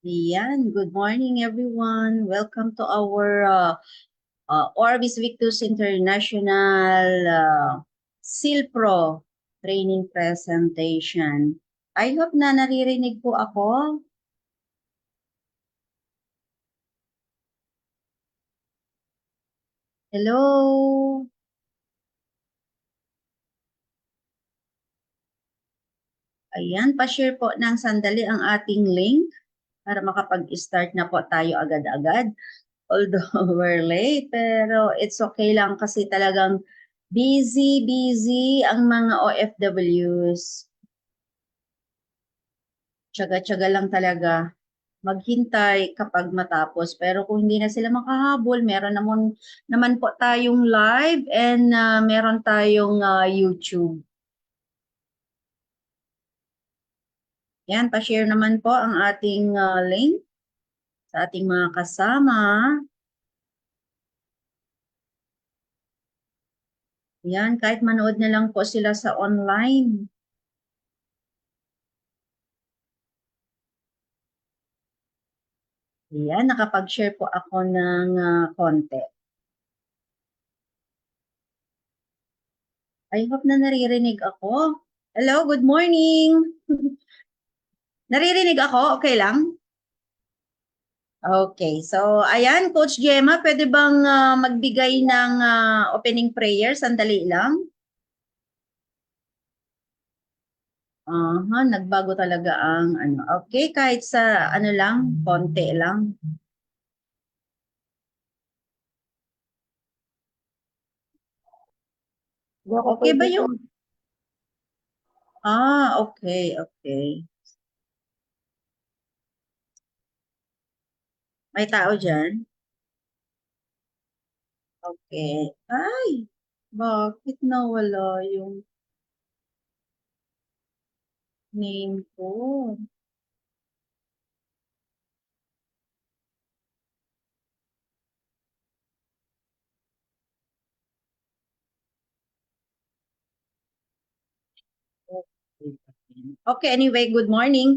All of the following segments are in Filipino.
Yan, good morning everyone. Welcome to our Orbis Victus International SILPRO training presentation. I hope na naririnig po ako. Hello? Ayan, pa-share po ng sandali ang ating link para makapag-start na po tayo agad-agad. Although we're late, pero it's okay lang kasi talagang busy ang mga OFWs. Tiyaga-tiyaga lang talaga maghintay kapag matapos. Pero kung hindi na sila makahabol, meron naman po tayong live and meron tayong YouTube. Yan, pa-share naman po ang ating link sa ating mga kasama. Yan, kahit manood na lang po sila sa online. Yan, nakapag-share po ako ng konti. I hope na naririnig ako. Hello, good morning. Naririnig ako? Okay lang? Okay, so ayan, Coach Gemma, pwede bang magbigay ng opening prayer? Sandali lang. Nagbago talaga ang ano. Okay, kahit sa ano lang, konti lang. Okay ba yung... okay. May tao dyan? Okay. Ay, bakit nawala yung name ko? Okay, anyway, good morning.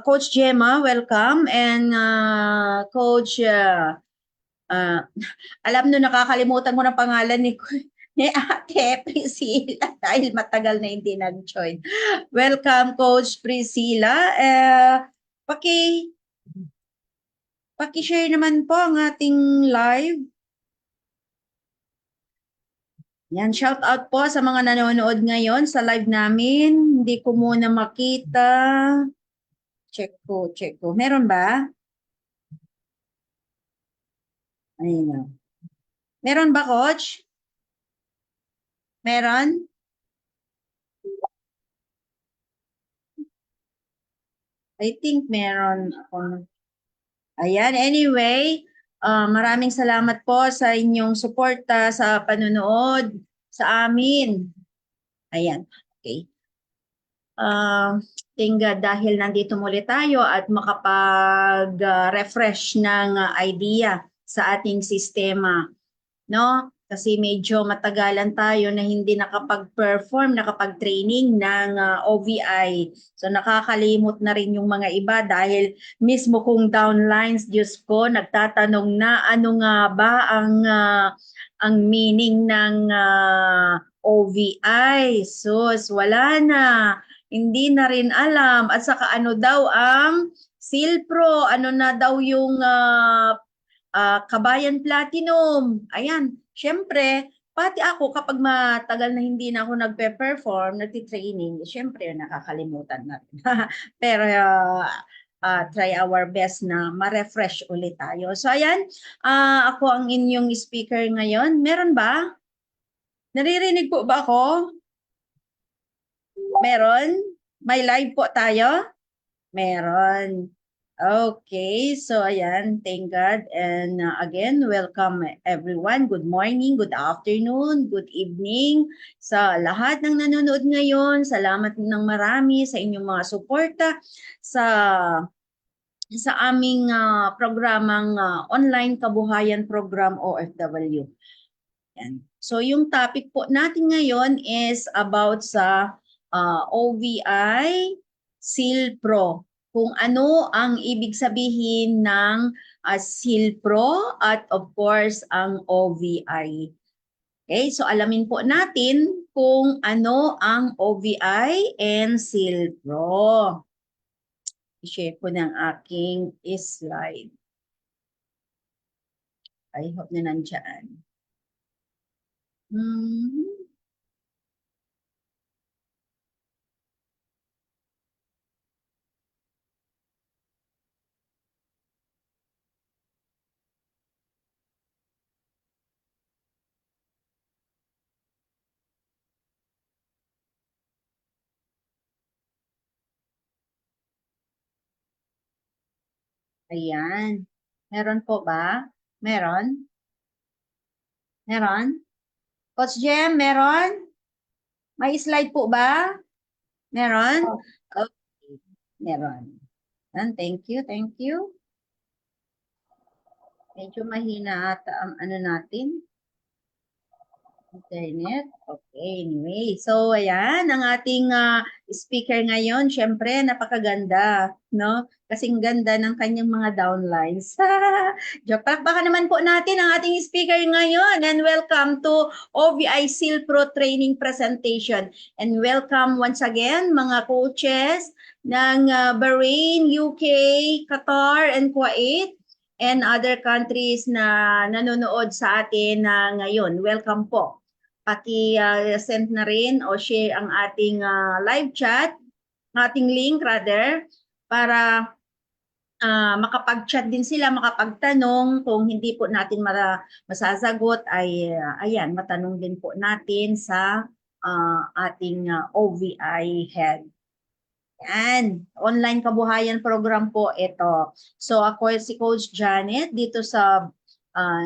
Coach Gemma, welcome. And Coach, alam nyo, nakakalimutan mo na pangalan ni Ate Priscilla dahil matagal na hindi nag-join. Welcome, Coach Priscilla. Paki-share naman po ang ating live. Yan, shout out po sa mga nanonood ngayon sa live namin. Hindi ko muna makita. Check ko. Meron ba? Ayun na. Meron ba, Coach? Meron? I think meron ako. Ayan, anyway, maraming salamat po sa inyong suporta sa panonood sa amin. Ayan, okay. Thank God dahil nandito muli tayo at makapag-refresh ng idea sa ating sistema, no? Kasi medyo matagalan tayo na hindi nakapag-perform, nakapag-training ng OVI. So nakakalimot na rin yung mga iba dahil mismo kung downlines, Diyos ko, nagtatanong na ano nga ba ang meaning ng OVI. Sus, wala na. Hindi na rin alam. At saka ano daw ang SILPRO, ano na daw yung Kabayan Platinum. Ayan, syempre, pati ako kapag matagal na hindi na ako nagpe-perform, nagti-training, syempre nakakalimutan na rin. Pero try our best na ma-refresh ulit tayo. So ayan, ako ang inyong speaker ngayon. Meron ba? Naririnig po ba ako? Meron? May live po tayo? Meron. Okay, so ayan, thank God. And again, welcome everyone. Good morning, good afternoon, good evening sa lahat ng nanonood ngayon. Salamat ng marami sa inyong mga suporta sa aming programang online kabuhayan program OFW. Yan. So yung topic po natin ngayon is about sa OVI SILPRO. kung ano ang ibig sabihin ng SILPRO at of course ang OVI. Okay, so alamin po natin kung ano ang OVI and SILPRO. I-share ko ng aking slide. I hope na nandyan. Ayan. Meron po ba? Meron? Meron? Coach Jem, meron? May slide po ba? Meron? Okay. Meron. Thank you, thank you. Medyo mahina ata ang ano natin. Internet. Okay, anyway. So, ayan, ang ating speaker ngayon, syempre, napakaganda, no? Kasing ganda ng kanyang mga downlines. Joke, palakpakan naman po natin ang ating speaker ngayon. And welcome to OVI SILPRO Training Presentation. And welcome once again, mga coaches ng Bahrain, UK, Qatar, and Kuwait, and other countries na nanonood sa atin ngayon. Welcome po. Paki-send na rin o share ang ating live chat, ating link rather, para makapag-chat din sila, makapagtanong. Kung hindi po natin masasagot ay ayan, matanong din po natin sa ating OVI head. Yan, online kabuhayan program po ito. So ako si Coach Janet dito sa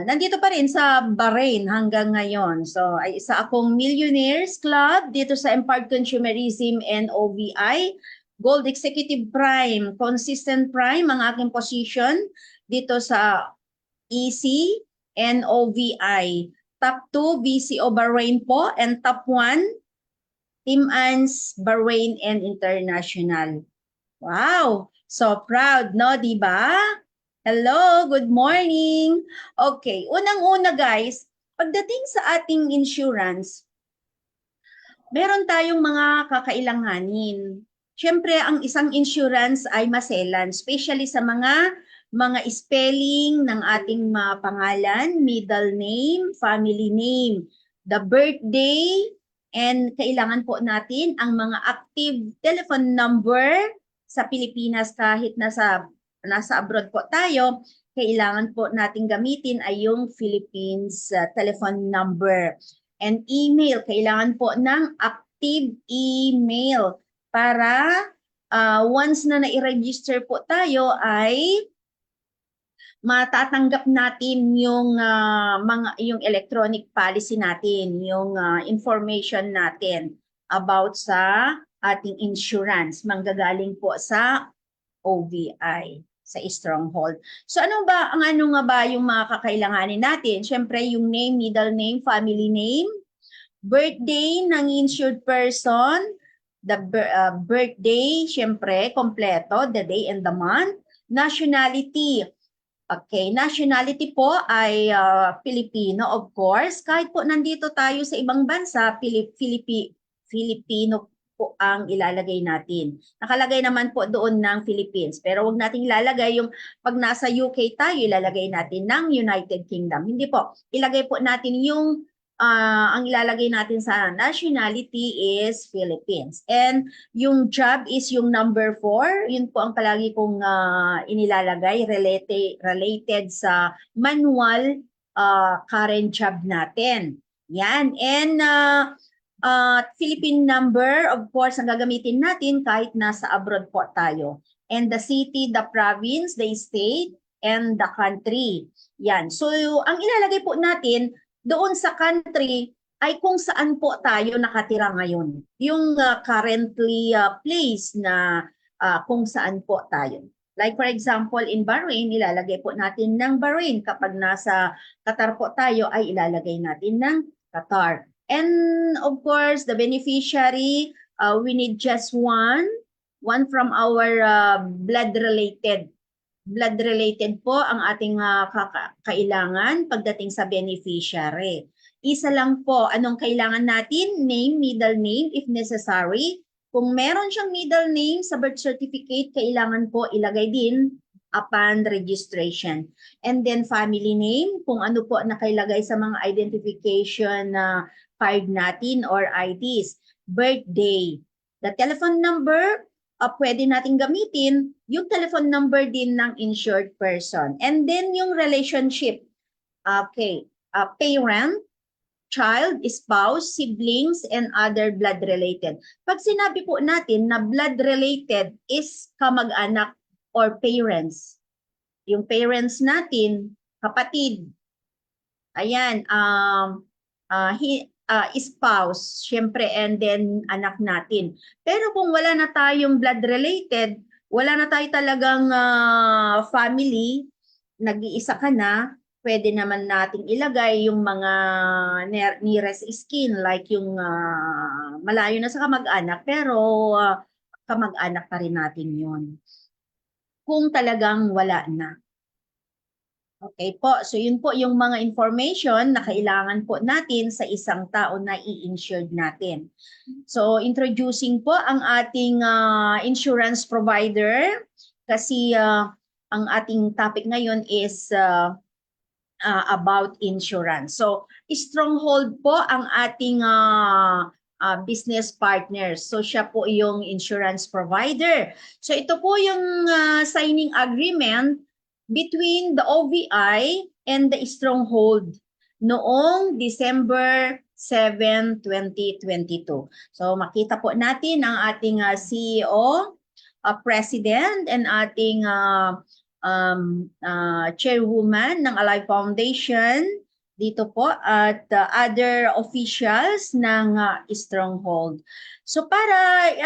nandito pa rin sa Bahrain hanggang ngayon. So ay isa akong Millionaires Club dito sa Empowered Consumerism and OVI. Gold Executive Prime, Consistent Prime ang aking position dito sa EC and OVI. Top 2, VCO Bahrain po, and top 1, Team ANS, Bahrain, and International. Wow! So proud, no? Diba? Hello, good morning. Okay, unang-una guys, pagdating sa ating insurance, meron tayong mga kakailanganin. Siyempre, ang isang insurance ay maselan, especially sa mga spelling ng ating mga pangalan, middle name, family name, the birthday, and kailangan po natin ang mga active telephone number sa Pilipinas kahit nasa abroad po tayo, kailangan po natin gamitin ay yung Philippines telephone number. And email, kailangan po ng active email para once na na-register po tayo ay matatanggap natin yung yung electronic policy natin, yung information natin about sa ating insurance, manggagaling po sa OVI, sa Stronghold. So ano nga ba yung mga kakailanganin natin? Siyempre yung name, middle name, family name, birthday ng insured person, the birthday, siyempre, kompleto, the day and the month, nationality. Okay, nationality po ay Filipino, of course. Kahit po nandito tayo sa ibang bansa, Filipino po ang ilalagay natin. Nakalagay naman po doon ng Philippines. Pero wag nating ilalagay yung pag nasa UK tayo, ilalagay natin ng United Kingdom. Hindi po. Ilagay po natin yung ang ilalagay natin sa nationality is Philippines. And yung job is yung number 4. Yun po ang palagi kong inilalagay related sa manual current job natin. Yan. And Philippine number, of course, ang gagamitin natin kahit nasa abroad po tayo. And the city, the province, the state, and the country. Yan. So, ang ilalagay po natin doon sa country ay kung saan po tayo nakatira ngayon. Yung currently place na kung saan po tayo. Like for example, in Bahrain, ilalagay po natin ng Bahrain. Kapag nasa Qatar po tayo, ay ilalagay natin ng Qatar. And of course, the beneficiary, we need just one. one from our blood-related. Blood-related po ang ating kailangan pagdating sa beneficiary. Isa lang po, anong kailangan natin? Name, middle name if necessary. Kung meron siyang middle name sa birth certificate, kailangan po ilagay din upon registration. And then family name, kung ano po nakailagay sa mga identification card natin or IDs. Birthday. The telephone number, pwede natin gamitin yung telephone number din ng insured person. And then yung relationship. Okay. Parent, child, spouse, siblings, and other blood-related. Pag sinabi po natin na blood-related is kamag-anak or parents. Yung parents natin, kapatid. Ayan, spouse, syempre, and then anak natin. Pero kung wala na tayong blood-related, wala na tayo talagang family, nag-iisa ka na, pwede naman nating ilagay yung mga nearest skin, like yung malayo na sa kamag-anak, pero kamag-anak pa rin natin yun. Kung talagang wala na. Okay po, so yun po yung mga information na kailangan po natin sa isang tao na i-insured natin. So introducing po ang ating insurance provider kasi ang ating topic ngayon is about insurance. So Stronghold po ang ating business partners. So siya po yung insurance provider. So ito po yung signing agreement between the OVI and the Stronghold noong December 7, 2022. So makita po natin ang ating CEO, President, and ating Chairwoman ng Alive Foundation dito po at other officials ng Stronghold. So para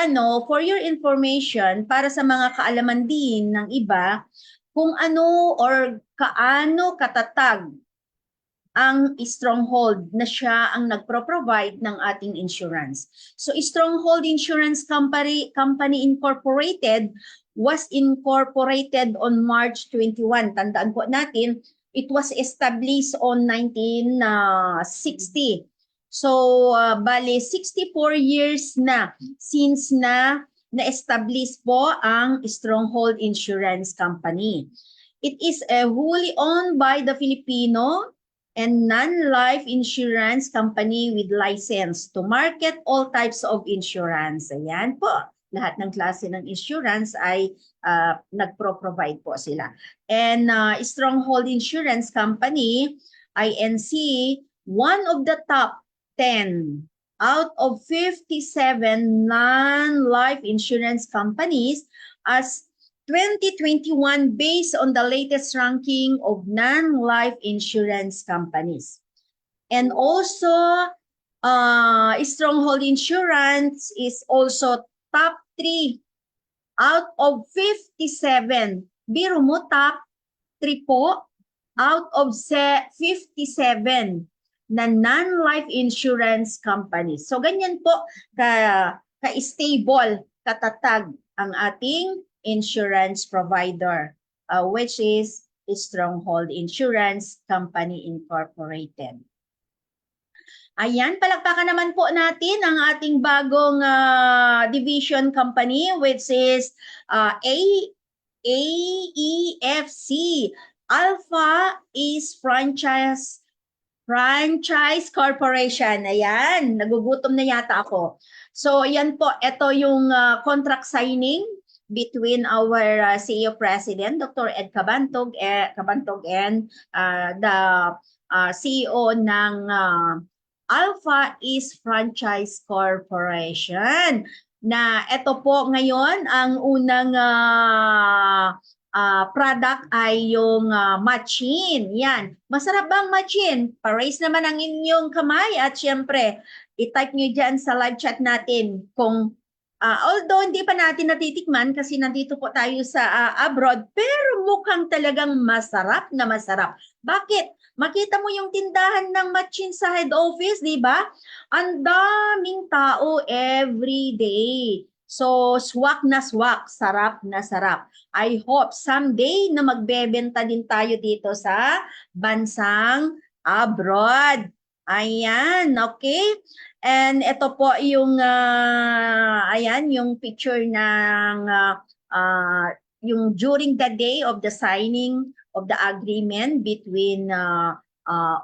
for your information, para sa mga kaalaman din ng iba, kung ano or kaano katatag ang Stronghold na siya ang nagpro-provide ng ating insurance. So Stronghold Insurance Company Incorporated was incorporated on March 21. Tandaan po natin, it was established on 1960. So bale 64 years na since na-establish po ang Stronghold Insurance Company. It is wholly owned by the Filipino and non-life insurance company with license to market all types of insurance. Ayan po, lahat ng klase ng insurance ay nagpro-provide po sila. And Stronghold Insurance Company, INC, one of the top 10 out of 57 non-life insurance companies as 2021 based on the latest ranking of non-life insurance companies. And also, Stronghold Insurance is also top 3 out of 57. Biro mo, top 3 po out of 57 na non-life insurance companies. So ganyan po ka-stable, katatag ang ating insurance provider, which is Stronghold Insurance Company Incorporated. Ayan, palakpakan naman po natin ang ating bagong division company, which is AEFC, Alpha East Franchise Corporation. Ayan, nagugutom na yata ako. So, ayan po, ito yung contract signing between our CEO President, Dr. Ed Cabantog, and the CEO ng Alpha East Franchise Corporation. Na ito po ngayon, ang unang product ay yung matchin. Yan. Masarap bang matchin? Pa-raise naman ang inyong kamay at syempre, i-type nyo dyan sa live chat natin kung although hindi pa natin natitikman kasi nandito po tayo sa abroad, pero mukhang talagang masarap na masarap. Bakit? Makita mo yung tindahan ng matchin sa head office, di ba? Ang daming tao every day. So, swak na swak, sarap na sarap. I hope someday na magbebenta din tayo dito sa bansang abroad. Ayan, okay? And ito po yung, ayan, yung picture ng yung during the day of the signing of the agreement between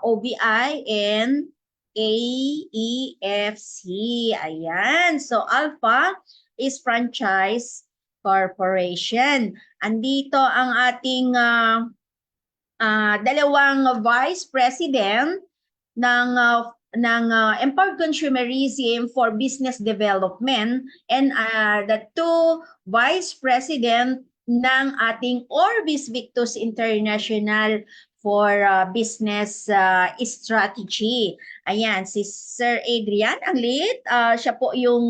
OBI and AEFC. Ayan. So, Alpha is franchise corporation. Andito ang ating dalawang vice president ng Empowered Consumerism for Business Development and the two vice president ng ating Orbis Victus International for business strategy. Ayan, si Sir Adrian, ang lead. Siya po yung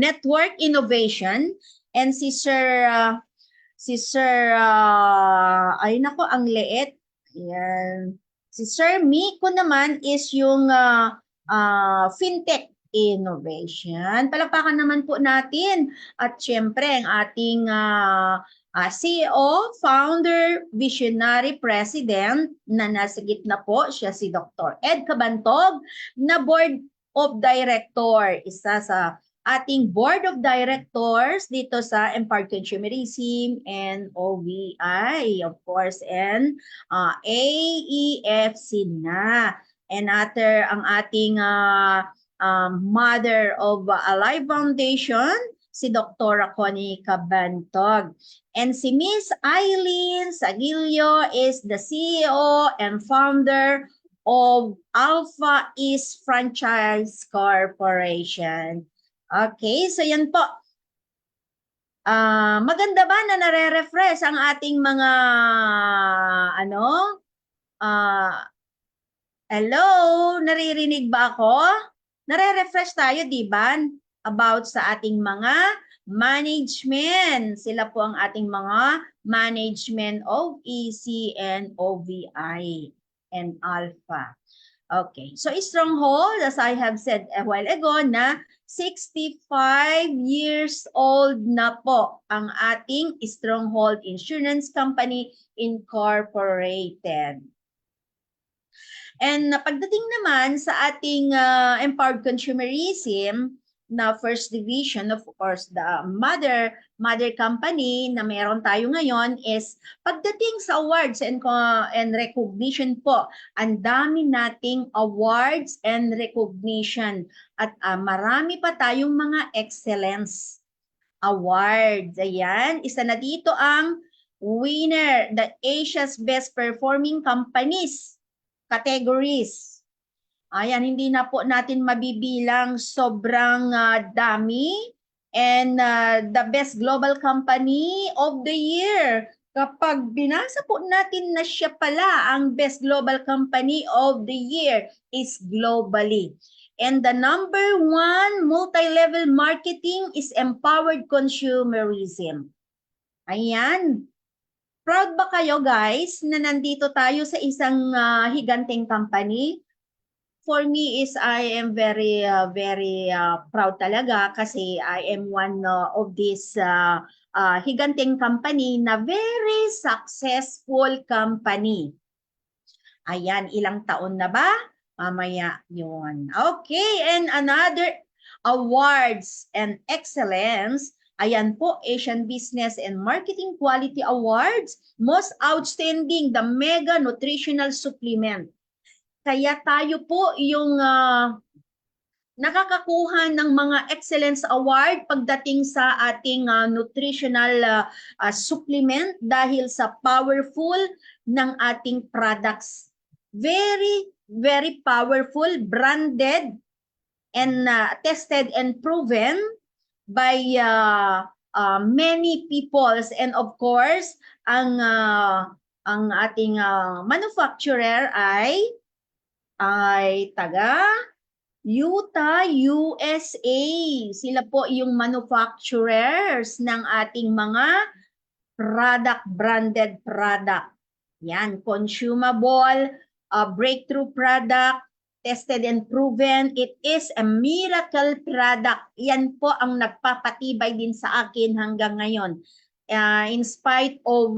network innovation, and si Sir ay nako, ang liit. Ayan. Si Sir Miko naman is yung fintech innovation. Palakpakan naman po natin. At syempre, ang ating CEO, founder, visionary president na nasa gitna po, siya si Dr. Ed Cabantog, na board of director, isa sa ating board of directors dito sa Empowered Consumerism and OVI, of course, and AEFC na. And after ang ating mother of Alive Foundation, si Dr. Connie Cabantog. And si Miss Eileen Sagilio is the CEO and founder of Alpha East Franchise Corporation. Okay, so yan po. Maganda ba na nare-refresh ang ating mga hello, naririnig ba ako? Nare-refresh tayo, di ba? About sa ating mga management. Sila po ang ating mga management of EC and OVI and Alpha. Okay, so Stronghold, as I have said a while ago, na 65 years old na po ang ating Stronghold Insurance Company Incorporated. And pagdating naman sa ating Empowered Consumerism na first division, of course, the mother company na meron tayo ngayon is pagdating sa awards and recognition po. Ang dami nating awards and recognition at marami pa tayong mga excellence awards. Ayan, isa na dito ang winner, the Asia's Best Performing Companies categories. Ayan, hindi na po natin mabibilang, sobrang dami. And the best global company of the year. Kapag binasa po natin na siya pala ang best global company of the year is globally. And the number one multi-level marketing is empowered consumerism. Ayan. Proud ba kayo guys na nandito tayo sa isang higanteng company? For me is I am very proud talaga kasi I am one of this higanteng company na very successful company. Ayan, ilang taon na ba? Mamaya yun. Okay, and another awards and excellence. Ayan po, Asian Business and Marketing Quality Awards. Most Outstanding, the Mega Nutritional Supplement. Kaya tayo po yung nakakakuha ng mga excellence award pagdating sa ating nutritional supplement dahil sa powerful ng ating products. Very, very powerful, branded, and tested and proven by many peoples. And of course, ang ating manufacturer ay taga Utah, USA. Sila po yung manufacturers ng ating mga branded product. Yan, consumable, breakthrough product, tested and proven. It is a miracle product. Yan po ang nagpapatibay din sa akin hanggang ngayon. In spite of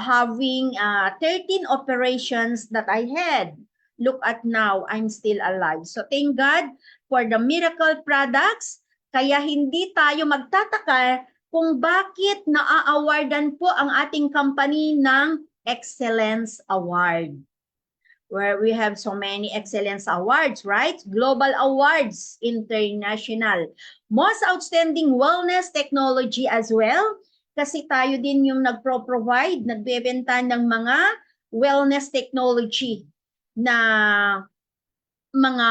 having 13 operations that I had, look at now, I'm still alive. So thank God for the miracle products. Kaya hindi tayo magtataka kung bakit naa-awardan po ang ating company ng Excellence Award, where we have so many excellence awards, right? Global awards, international. Most outstanding wellness technology as well, kasi tayo din yung nagpro-provide, nagbebenta ng mga wellness technology na mga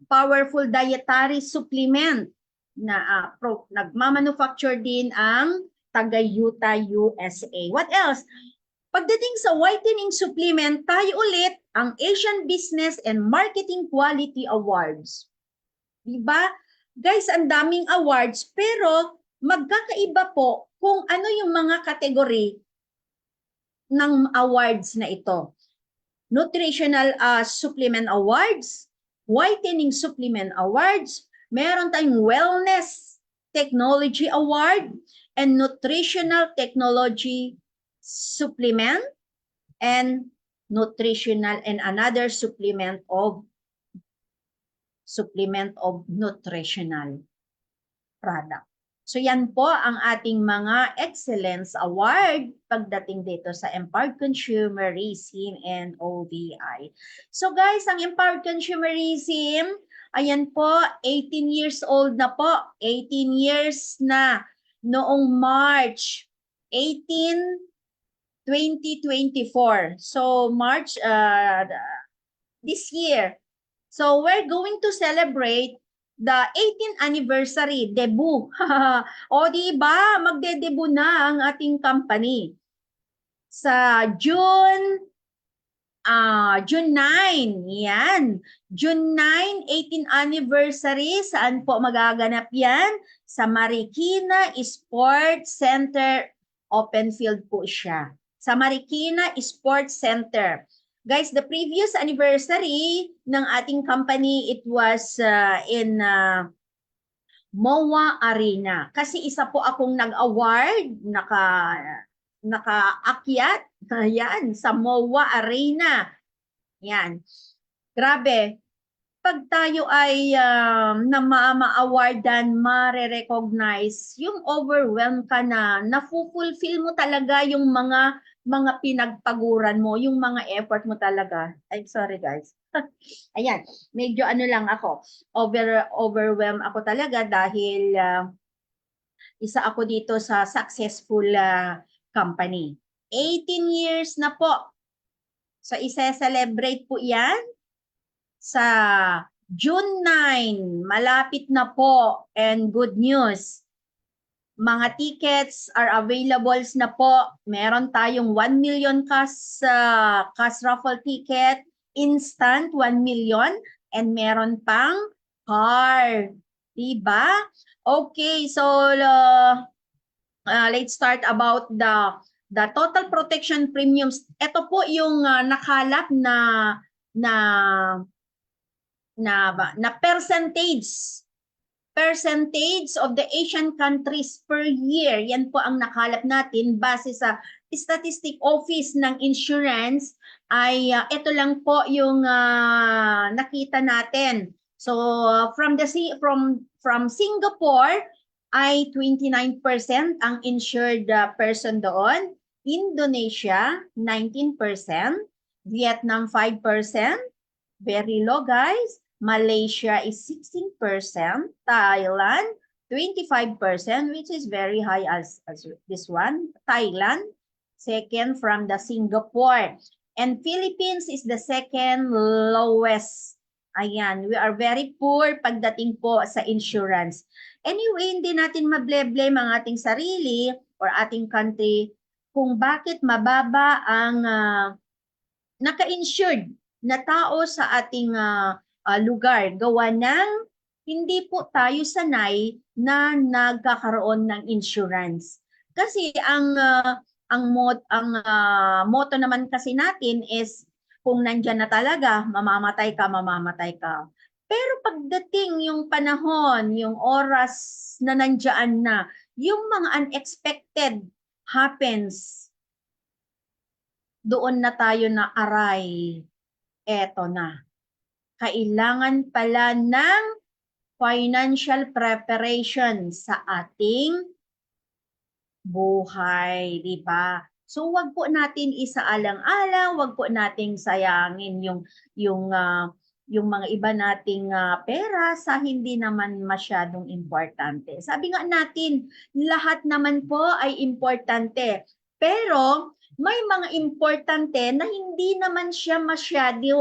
powerful dietary supplement na nagmamanufacture din ang taga Utah, USA. What else? Pagdating sa whitening supplement, tayo ulit ang Asian Business and Marketing Quality Awards. Diba? Guys, ang daming awards, pero magkakaiba po kung ano yung mga kategory ng awards na ito. Nutritional Supplement Awards, Whitening Supplement Awards, meron tayong Wellness Technology Award, and Nutritional Technology Supplement, and Nutritional and another supplement of nutritional product. So yan po ang ating mga Excellence Award pagdating dito sa Empowered Consumerism and OVI. So guys, ang Empowered Consumerism, ayan po, 18 years old na po. 18 years na noong March 18, 2024. So March this year. So we're going to celebrate the 18th anniversary debut. O di ba, magde-debut na ang ating company sa June 9. Yan. June 9, 18th anniversary. Saan po magaganap yan? Sa Marikina Sports Center. Open field po siya. Sa Marikina Sports Center. Guys, the previous anniversary ng ating company, it was in MOA Arena. Kasi isa po akong nag-award, nakaakyat, yan, sa MOA Arena. Yan. Grabe. Pag tayo ay na ma-awardan, ma-recognize, yung overwhelm ka na, na-fulfill mo talaga yung mga pinagpaguran mo, yung mga effort mo talaga. I'm sorry guys. Ayan, medyo ano lang ako, overwhelm ako talaga dahil isa ako dito sa successful company. 18 years na po. So isa-celebrate po yan sa June 9. Malapit na po, and good news. Mga tickets are available na po. Meron tayong 1 million cash raffle ticket, instant 1 million, and meron pang car. Diba? Okay, so let's start about the total protection premiums. Ito po yung nakalap na percentage of the Asian countries per year. Yan po ang nakalap natin base sa Statistic Office ng Insurance. Ay ito lang po yung nakita natin. So from Singapore ay 29% ang insured person doon. Indonesia 19%, Vietnam 5%, very low guys. Malaysia is 16%, Thailand 25%, which is very high as this one. Thailand, second from the Singapore. And Philippines is the second lowest. Ayan, we are very poor pagdating po sa insurance. Anyway, hindi natin mable-blame ang ating sarili or ating country kung bakit mababa ang naka-insured na tao sa ating lugar. Gawa ng hindi po tayo sanay na nagkakaroon ng insurance. Kasi ang motto naman kasi natin is kung nandyan na talaga, mamamatay ka, mamamatay ka. Pero pagdating yung panahon, yung oras na nandyan na, yung mga unexpected happens, doon na tayo na aray, eto na. Kailangan pala ng financial preparation sa ating buhay, di ba? So wag po natin isaalang-alang, wag po nating sayangin yung mga iba nating pera sa hindi naman masyadong importante. Sabi nga natin, lahat naman po ay importante. Pero may mga importante na hindi naman siya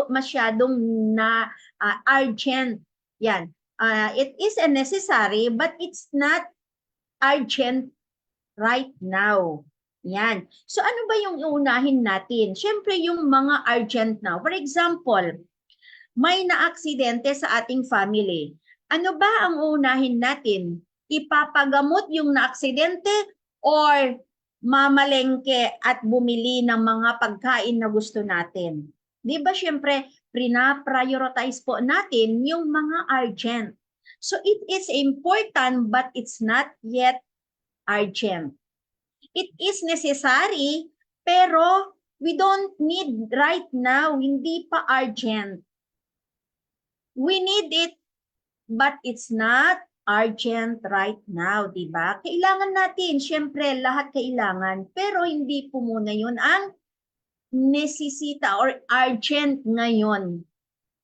masyadong na urgent. Yan. It is a necessary but it's not urgent right now. Yan. So ano ba yung iunahin natin? Siyempre yung mga urgent now. For example, may naaksidente sa ating family. Ano ba ang uunahin natin? Ipapagamot yung naaksidente or mamalengke at bumili ng mga pagkain na gusto natin? Di ba siyempre, prioritize po natin yung mga urgent. So it is important but it's not yet urgent. It is necessary, pero we don't need right now, hindi pa urgent. We need it, but it's not urgent right now, di ba? Kailangan natin, syempre, lahat kailangan, pero hindi po muna yun ang nesesita or urgent ngayon.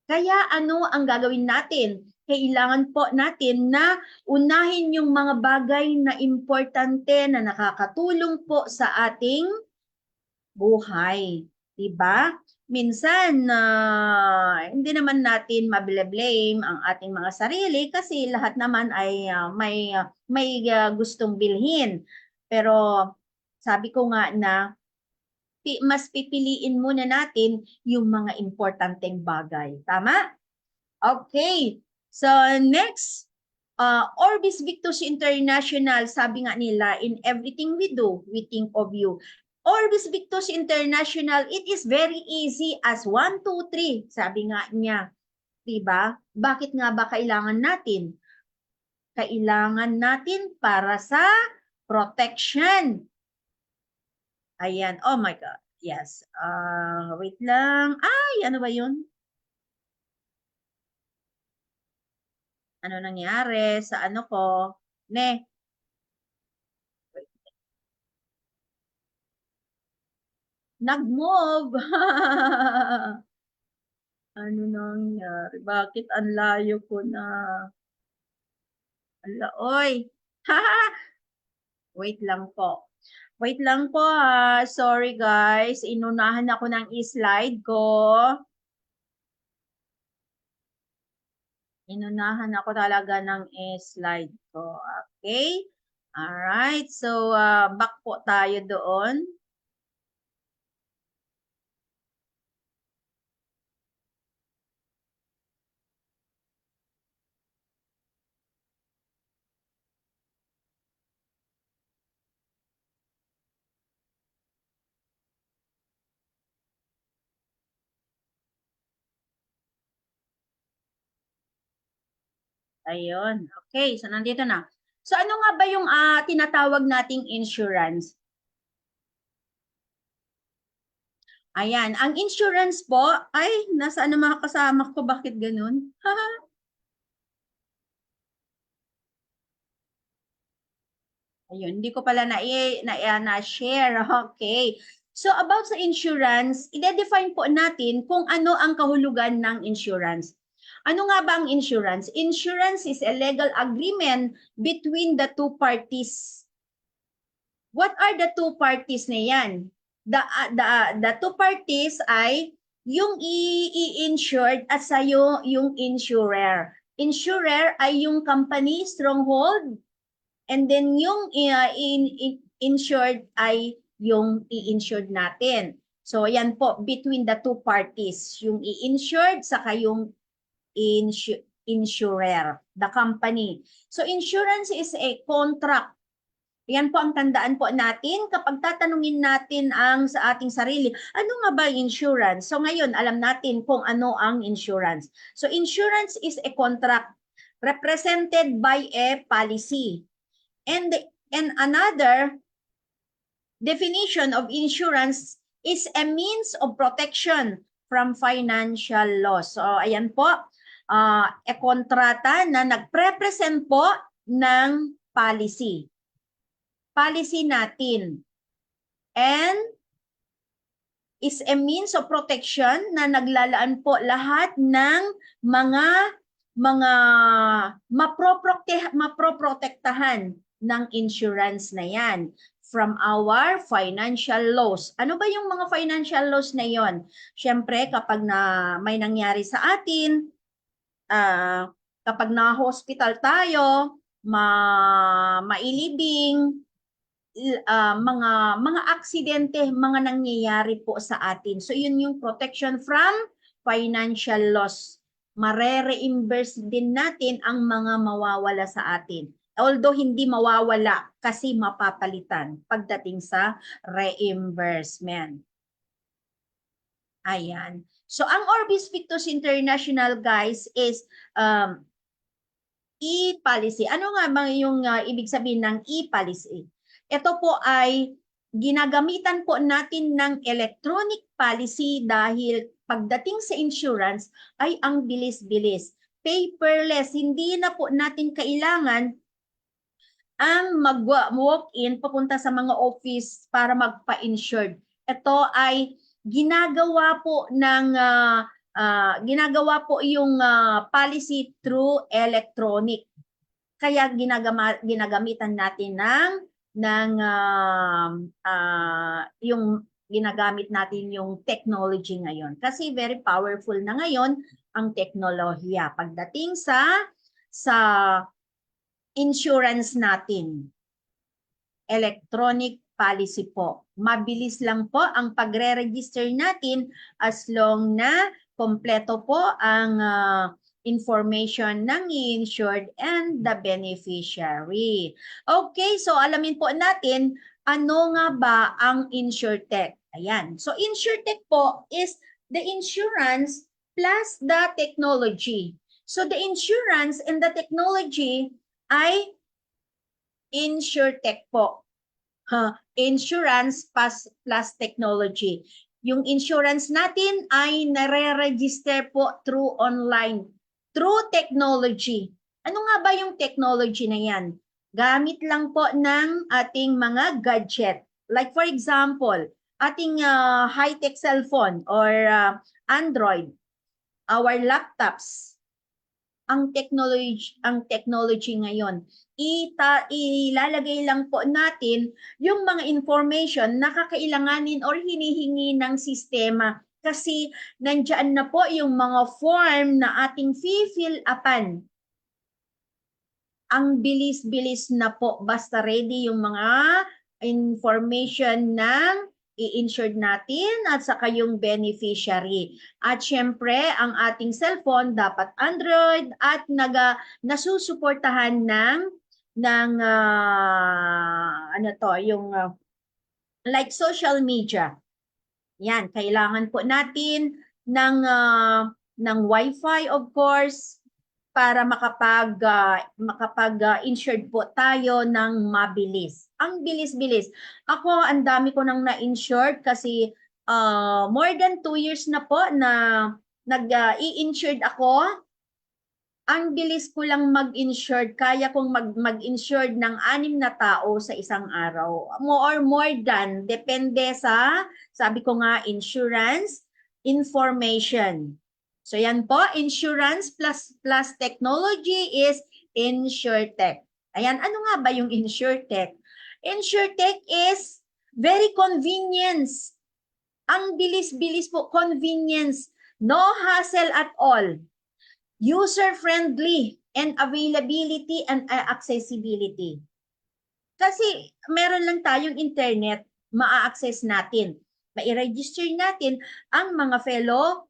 Kaya ano ang gagawin natin? Kailangan po natin na unahin yung mga bagay na importante na nakakatulong po sa ating buhay. Diba? Minsan, hindi naman natin mabile-blame ang ating mga sarili kasi lahat naman ay may gustong bilhin. Pero sabi ko nga na mas pipiliin muna natin yung mga importanteng bagay. Tama? Okay. So next, Orbis Victus International, sabi nga nila, in everything we do, we think of you. Orbis Victus International, it is very easy as 1, 2, 3. Sabi nga niya. Diba? Bakit nga ba kailangan natin? Kailangan natin para sa protection. Ayan. Oh my God. Yes. Wait lang. Ay, ano ba yun? Ano nangyari sa ano ko? Ne. Nag-move. Ano nangyari? Bakit ang layo ko na? Ala, oy. Wait lang po. Wait lang po ha. Sorry guys. Inunahan ako ng slide ko. Inunahan ako talaga ng slide ko. Okay? Alright. So, back po tayo doon. Ayun. Okay. So, nandito na. So, ano nga ba yung tinatawag nating insurance? Ayan. Ang insurance po, ay, nasaan ang mga kasama ko? Bakit ganun? Ayun, hindi ko pala na-share. Okay. So, about sa insurance, i-define po natin kung ano ang kahulugan ng insurance. Ano nga ba ang insurance? Insurance is a legal agreement between the two parties. What are the two parties na yan? The two parties ay yung i-insured at sa'yo yung insurer. Insurer ay yung company, stronghold, and then yung insured ay yung i-insured natin. So, yan po, between the two parties. Yung i-insured saka yung insurer, the company. So, insurance is a contract Yan po ang tandaan po natin kapag tatanungin natin ang sa ating sarili, ano nga ba insurance? So ngayon, alam natin kung ano ang insurance. So insurance is a contract represented by a policy. And another definition of insurance is a means of protection from financial loss. So ayan po, a kontrata na nagprepresent po ng policy. Policy natin. And is a means of protection na naglalaan po lahat ng mga maproprotektahan ng insurance na yan from our financial loss. Ano ba yung mga financial loss na yon? Siyempre, kapag may nangyari sa atin, kapag na-hospital tayo, mailibing, mga aksidente, mga nangyayari po sa atin. So yun yung protection from financial loss. Mare-reimburse din natin ang mga mawawala sa atin. Although hindi mawawala kasi mapapalitan pagdating sa reimbursement. Ayan. So ang Orbis Victus International, guys, is e-policy. Ano nga ba yung ibig sabihin ng e-policy? Ito po ay ginagamitan po natin ng electronic policy dahil pagdating sa insurance ay ang bilis-bilis. Paperless, hindi na po natin kailangan ang mag-walk-in papunta sa mga office para magpa-insured. Ito ay ginagawa po yung policy through electronic. Kaya ginagamitan natin yung ginagamit natin yung technology ngayon. Kasi very powerful na ngayon ang teknolohiya pagdating sa insurance natin. Electronic policy po. Mabilis lang po ang pagre-register natin as long na kompleto po ang information ng insured and the beneficiary. Okay, so alamin po natin ano nga ba ang InsurTech. Ayan. So InsurTech po is the insurance plus the technology. So the insurance and the technology ay InsurTech po. Insurance plus technology. Yung insurance natin ay nare-register po through online, through technology. Ano nga ba yung technology na yan? Gamit lang po ng ating mga gadget. Like for example, ating high-tech cellphone or Android, our laptops, ang technology ngayon. Ilalagay lang po natin yung mga information na kakailanganin or hinihingi ng sistema kasi nandiyan na po yung mga form na ating fill upan. Ang bilis-bilis na po basta ready yung mga information ng i-insured natin at saka yung beneficiary. At syempre, ang ating cellphone dapat Android at nasusuportahan ng like social media. Yan, kailangan po natin ng Wi-Fi of course para makapag-insured po tayo ng mabilis. Ang bilis-bilis. Ako, ang dami ko nang na-insured kasi more than 2 years na po na nag-i-insured ako. Ang bilis ko lang mag-insured. Kaya kong mag-insured ng 6 na tao sa isang araw. More than. Depende sa, sabi ko nga, insurance, information. So yan po, insurance plus technology is InsurTech. Ayan, ano nga ba yung InsurTech? InsurTech is very convenience. Ang bilis-bilis po, convenience. No hassle at all. User-friendly and availability and accessibility. Kasi meron lang tayong internet, ma-access natin. Ma-register natin ang mga fellow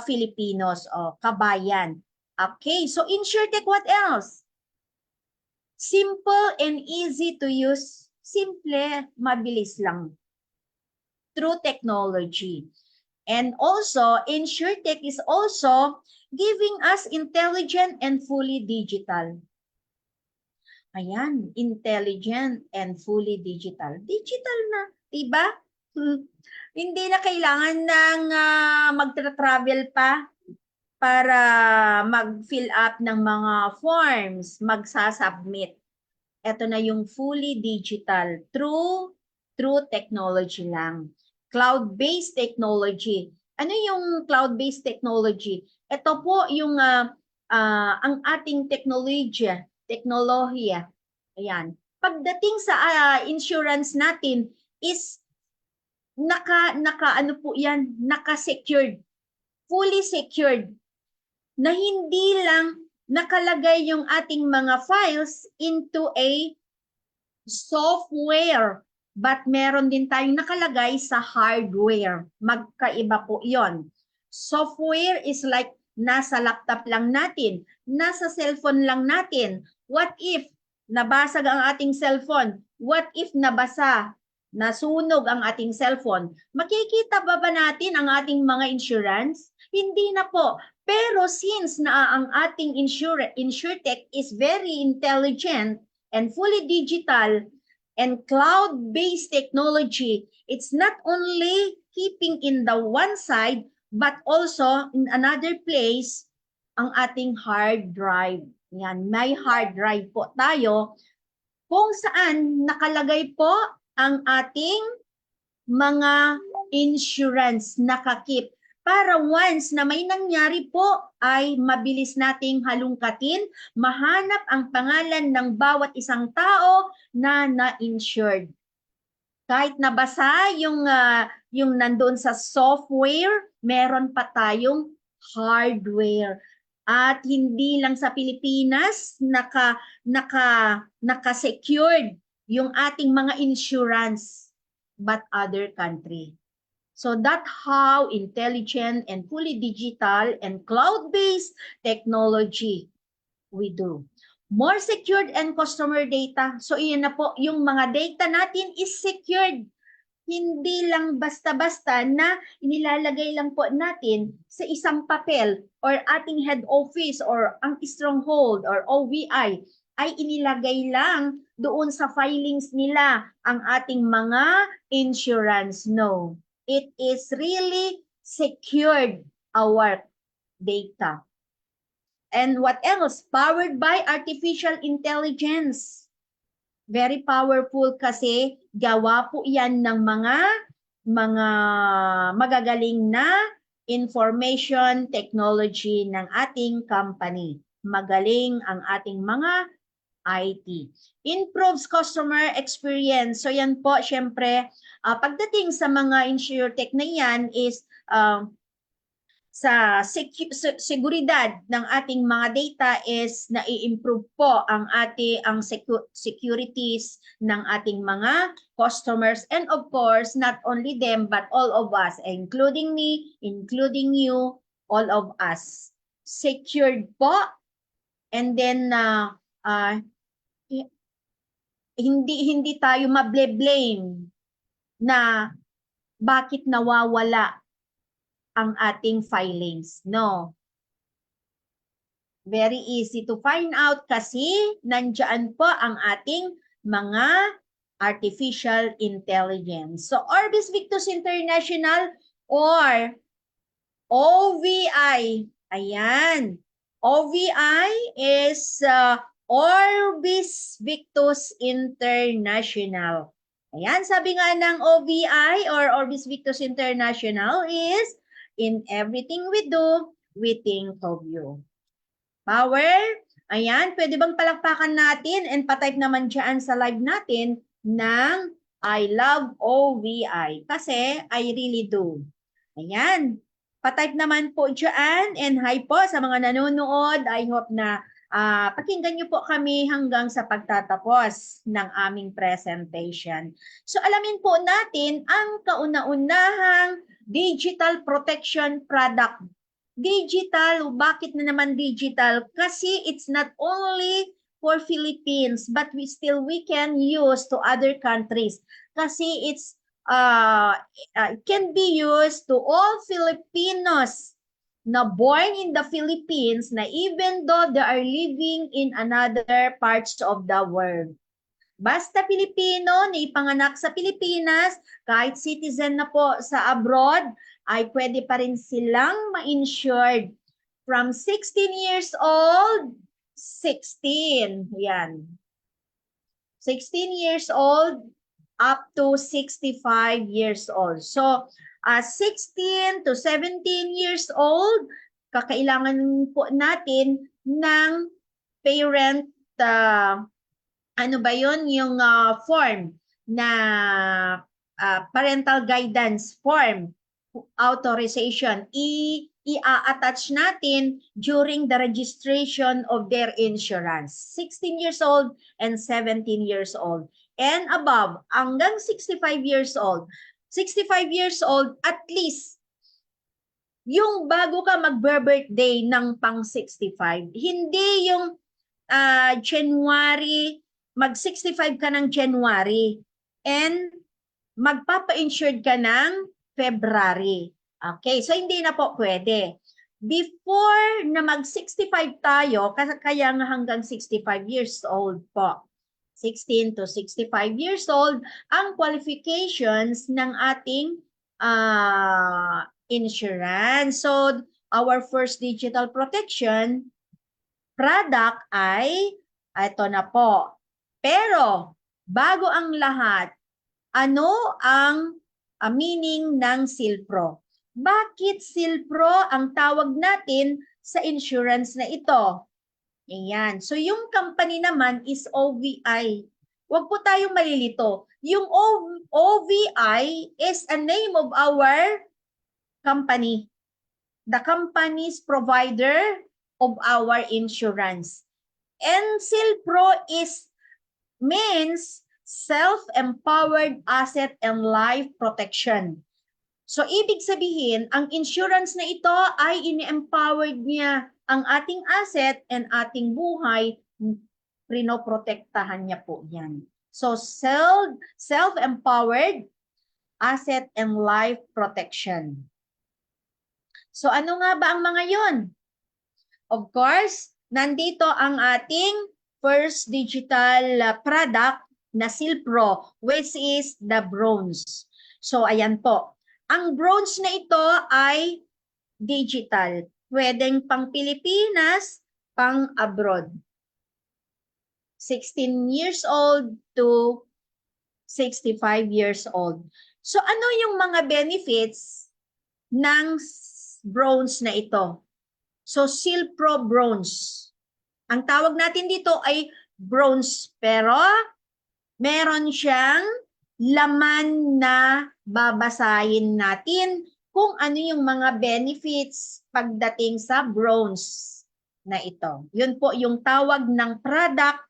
Filipinos o kabayan. Okay, so InsurTech, what else? Simple and easy to use. Simple, mabilis lang. Through technology. And also, InsurTech is also giving us intelligent and fully digital. Ayan, intelligent and fully digital. Digital na, diba? Hindi na kailangan ng magtra-travel pa para mag-fill up ng mga forms, magsasubmit. Ito na yung fully digital through technology lang. Cloud-based technology. Ano yung cloud-based technology? Ito po yung ang ating teknolohiya. Ayan. Pagdating sa insurance natin is ano po yan, naka-secured, fully secured, na hindi lang nakalagay yung ating mga files into a software, but meron din tayong nakalagay sa hardware. Magkaiba po yon. Software is like nasa laptop lang natin, nasa cellphone lang natin. What if nabasag ang ating cellphone? What if nabasa, nasunog ang ating cellphone? Makikita ba natin ang ating mga insurance? Hindi na po. Pero since na ang ating InsurTech is very intelligent and fully digital and cloud-based technology, it's not only keeping in the one side, but also in another place, ang ating hard drive. Yan, may hard drive po tayo kung saan nakalagay po ang ating mga insurance nakakip para once na may nangyari po ay mabilis nating halungkatin, mahanap ang pangalan ng bawat isang tao na na-insured. Kahit nabasa yung nandoon sa software, meron pa tayong hardware. At hindi lang sa Pilipinas naka-secured yung ating mga insurance, but other country. So that's how intelligent and fully digital and cloud-based technology we do. More secured and customer data. So iyan na po, yung mga data natin is secured. Hindi lang basta-basta na inilalagay lang po natin sa isang papel or ating head office or ang stronghold or OVI ay inilagay lang doon sa filings nila ang ating mga insurance. No. It is really secured our data. And what else? Powered by artificial intelligence. Very powerful kasi gawa po yan ng mga magagaling na information technology ng ating company. Magaling ang ating mga IT. Improves customer experience. So yan po, syempre, pagdating sa mga InsurTech na yan is sa seguridad ng ating mga data is nai-improve po ang securities ng ating mga customers, and of course not only them but all of us, including me, including you, all of us secured po. And then hindi tayo mable-blame na bakit nawawala ang ating filings. No. Very easy to find out kasi nandiyan po ang ating mga artificial intelligence. So Orbis Victus International or OVI. Ayan. OVI is Orbis Victus International. Ayan, sabi nga ng OVI or Orbis Victus International is, in everything we do, we think of you. Power. Ayan, pwede bang palakpakan natin and patype naman dyan sa live natin ng I love OVI kasi I really do. Ayan, patype naman po dyan and hi po sa mga nanonood. I hope na pakinggan niyo po kami hanggang sa pagtatapos ng aming presentation. So alamin po natin ang kauna-unahang digital protection product. Digital, bakit na naman digital? Kasi it's not only for Philippines, but we can use to other countries kasi it can be used to all Filipinos na born in the Philippines na even though they are living in another parts of the world. Basta Pilipino na ipanganak sa Pilipinas, kahit citizen na po sa abroad, ay pwede pa rin silang ma-insured from 16 years old, 16, yan. 16 years old up to 65 years old. So, 16 to 17 years old, kakailangan po natin ng parent, ano ba yun, yung form na parental guidance form, authorization, i-attach natin during the registration of their insurance. 16 years old and 17 years old. And above, hanggang 65 years old. 65 years old, at least, yung bago ka mag-birthday ng pang 65, hindi yung January, mag-65 ka ng January, and magpapa-insured ka ng February. Okay, so hindi na po pwede. Before na mag-65 tayo, kaya nga hanggang 65 years old po. 16 to 65 years old, ang qualifications ng ating insurance. So, our first digital protection product ay, ito na po. Pero, bago ang lahat, ano ang meaning ng Silpro? Bakit Silpro ang tawag natin sa insurance na ito? Ayan. So, yung company naman is OVI. Huwag po tayong malilito. Yung OVI is a name of our company. The company's provider of our insurance. And Silpro means self-empowered asset and life protection. So, ibig sabihin, ang insurance na ito ay ini-empowered niya ang ating asset and ating buhay, prinoprotektahan niya po yan. So, self-empowered asset and life protection. So, ano nga ba ang mga yon? Of course, nandito ang ating first digital product na Silpro, which is the bronze. So, ayan po. Ang bronze na ito ay digital. Pwedeng pang Pilipinas, pang abroad. 16 years old to 65 years old. So, ano yung mga benefits ng bronze na ito? So, Silpro Bronze. Ang tawag natin dito ay bronze, pero meron siyang laman na babasahin natin kung ano yung mga benefits pagdating sa bronze na ito. Yun po yung tawag ng product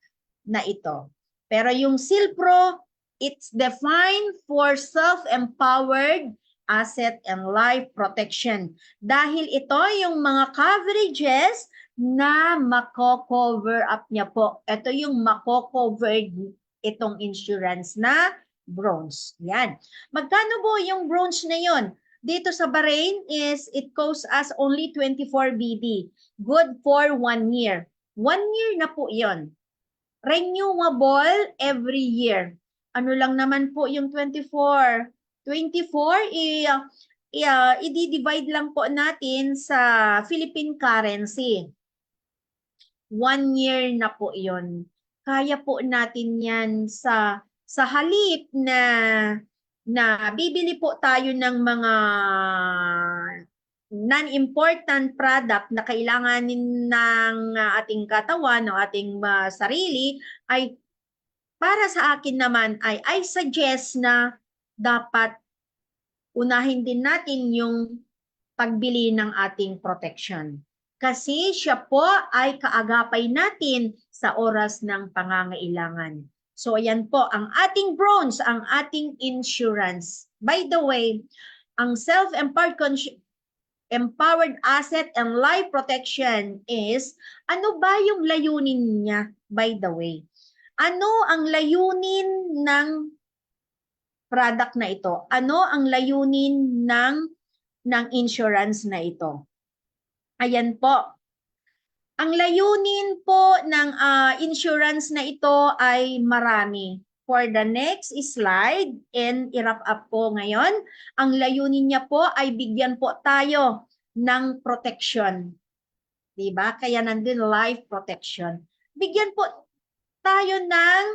na ito. Pero yung Silpro, it's defined for self-empowered asset and life protection. Dahil ito yung mga coverages na mako-cover up niya po. Ito yung mako-cover itong insurance na bronze. Yan. Magkano po yung bronze na yon? Dito sa Bahrain is it costs us only 24 BD. Good for 1 year. 1 year na po yon. Renewable every year. Ano lang naman po yung 24? 24, i-divide lang po natin sa Philippine currency. 1 year na po yon. Kaya po natin yan sa halip na bibili po tayo ng mga non-important product na kailanganin ng ating katawan o ating sarili, ay para sa akin naman ay I suggest na dapat unahin din natin yung pagbili ng ating protection. Kasi siya po ay kaagapay natin sa oras ng pangangailangan. So, ayan po, ang ating bronze, ang ating insurance. By the way, ang self-empowered Empowered asset and life protection is, ano ba yung layunin niya, by the way? Ano ang layunin ng product na ito? Ano ang layunin ng insurance na ito? Ayan po. Ang layunin po ng insurance na ito ay marami. For the next slide, and i-wrap up po ngayon, ang layunin niya po ay bigyan po tayo ng protection. Diba? Kaya nandun life protection. Bigyan po tayo ng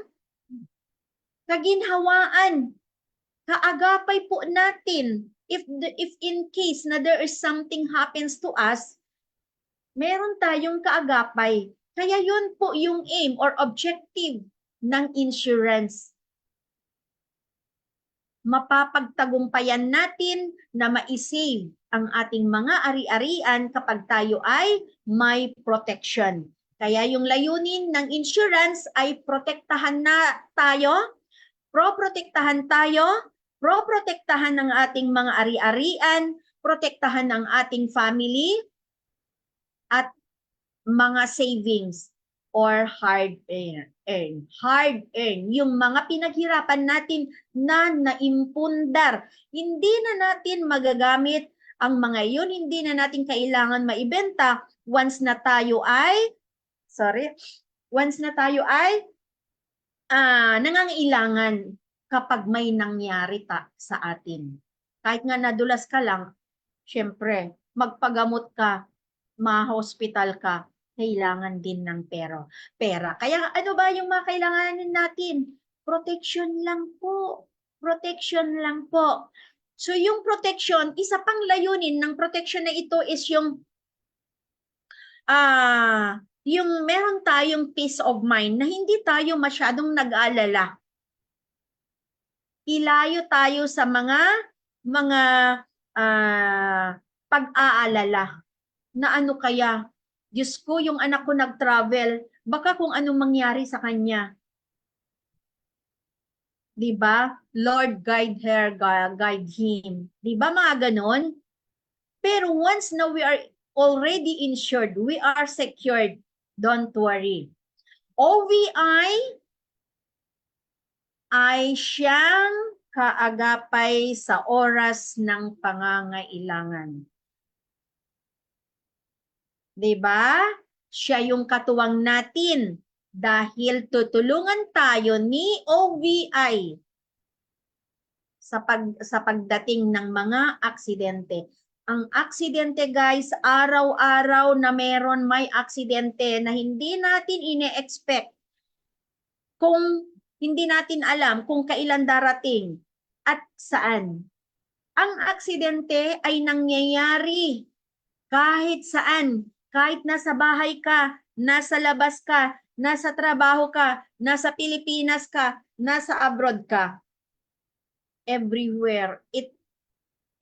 kaginhawaan. Kaagapay po natin. If in case na there is something happens to us, meron tayong kaagapay. Kaya yun po yung aim or objective ng insurance. Mapapagtagumpayan natin na ma-save ang ating mga ari-arian kapag tayo ay may protection. Kaya yung layunin ng insurance ay protektahan na tayo, proprotektahan ng ating mga ari-arian, protektahan ng ating family, at mga savings or hard earn. Hard earn, yung mga pinaghirapan natin na naimpundar. Hindi na natin magagamit ang mga yun, hindi na natin kailangan maibenta once na tayo ay, nangangailangan kapag may nangyari sa atin. Kahit nga nadulas ka lang, syempre, magpagamot ka, ma-hospital ka, kailangan din ng pera. Kaya ano ba yung mga kailanganin natin? Protection lang po. Protection lang po. So yung protection, isa pang layunin ng protection na ito is yung meron tayong peace of mind na hindi tayo masyadong nag-aalala. Ilayo tayo sa mga pag-aalala na ano kaya, Diyos ko, yung anak ko nag-travel, baka kung anong mangyari sa kanya. Diba? Lord, guide her, guide him. Diba mga ganon? Pero once na we are already insured, we are secured, don't worry. OVI ay siyang kaagapay sa oras ng pangangailangan. Diba? Siya yung katuwang natin dahil tutulungan tayo ni OVI sa pagdating ng mga aksidente. Ang aksidente guys, araw-araw na may aksidente na hindi natin ine-expect. Kung hindi natin alam kung kailan darating at saan. Ang aksidente ay nangyayari kahit saan. Kahit nasa bahay ka, nasa labas ka, nasa trabaho ka, nasa Pilipinas ka, nasa abroad ka. Everywhere,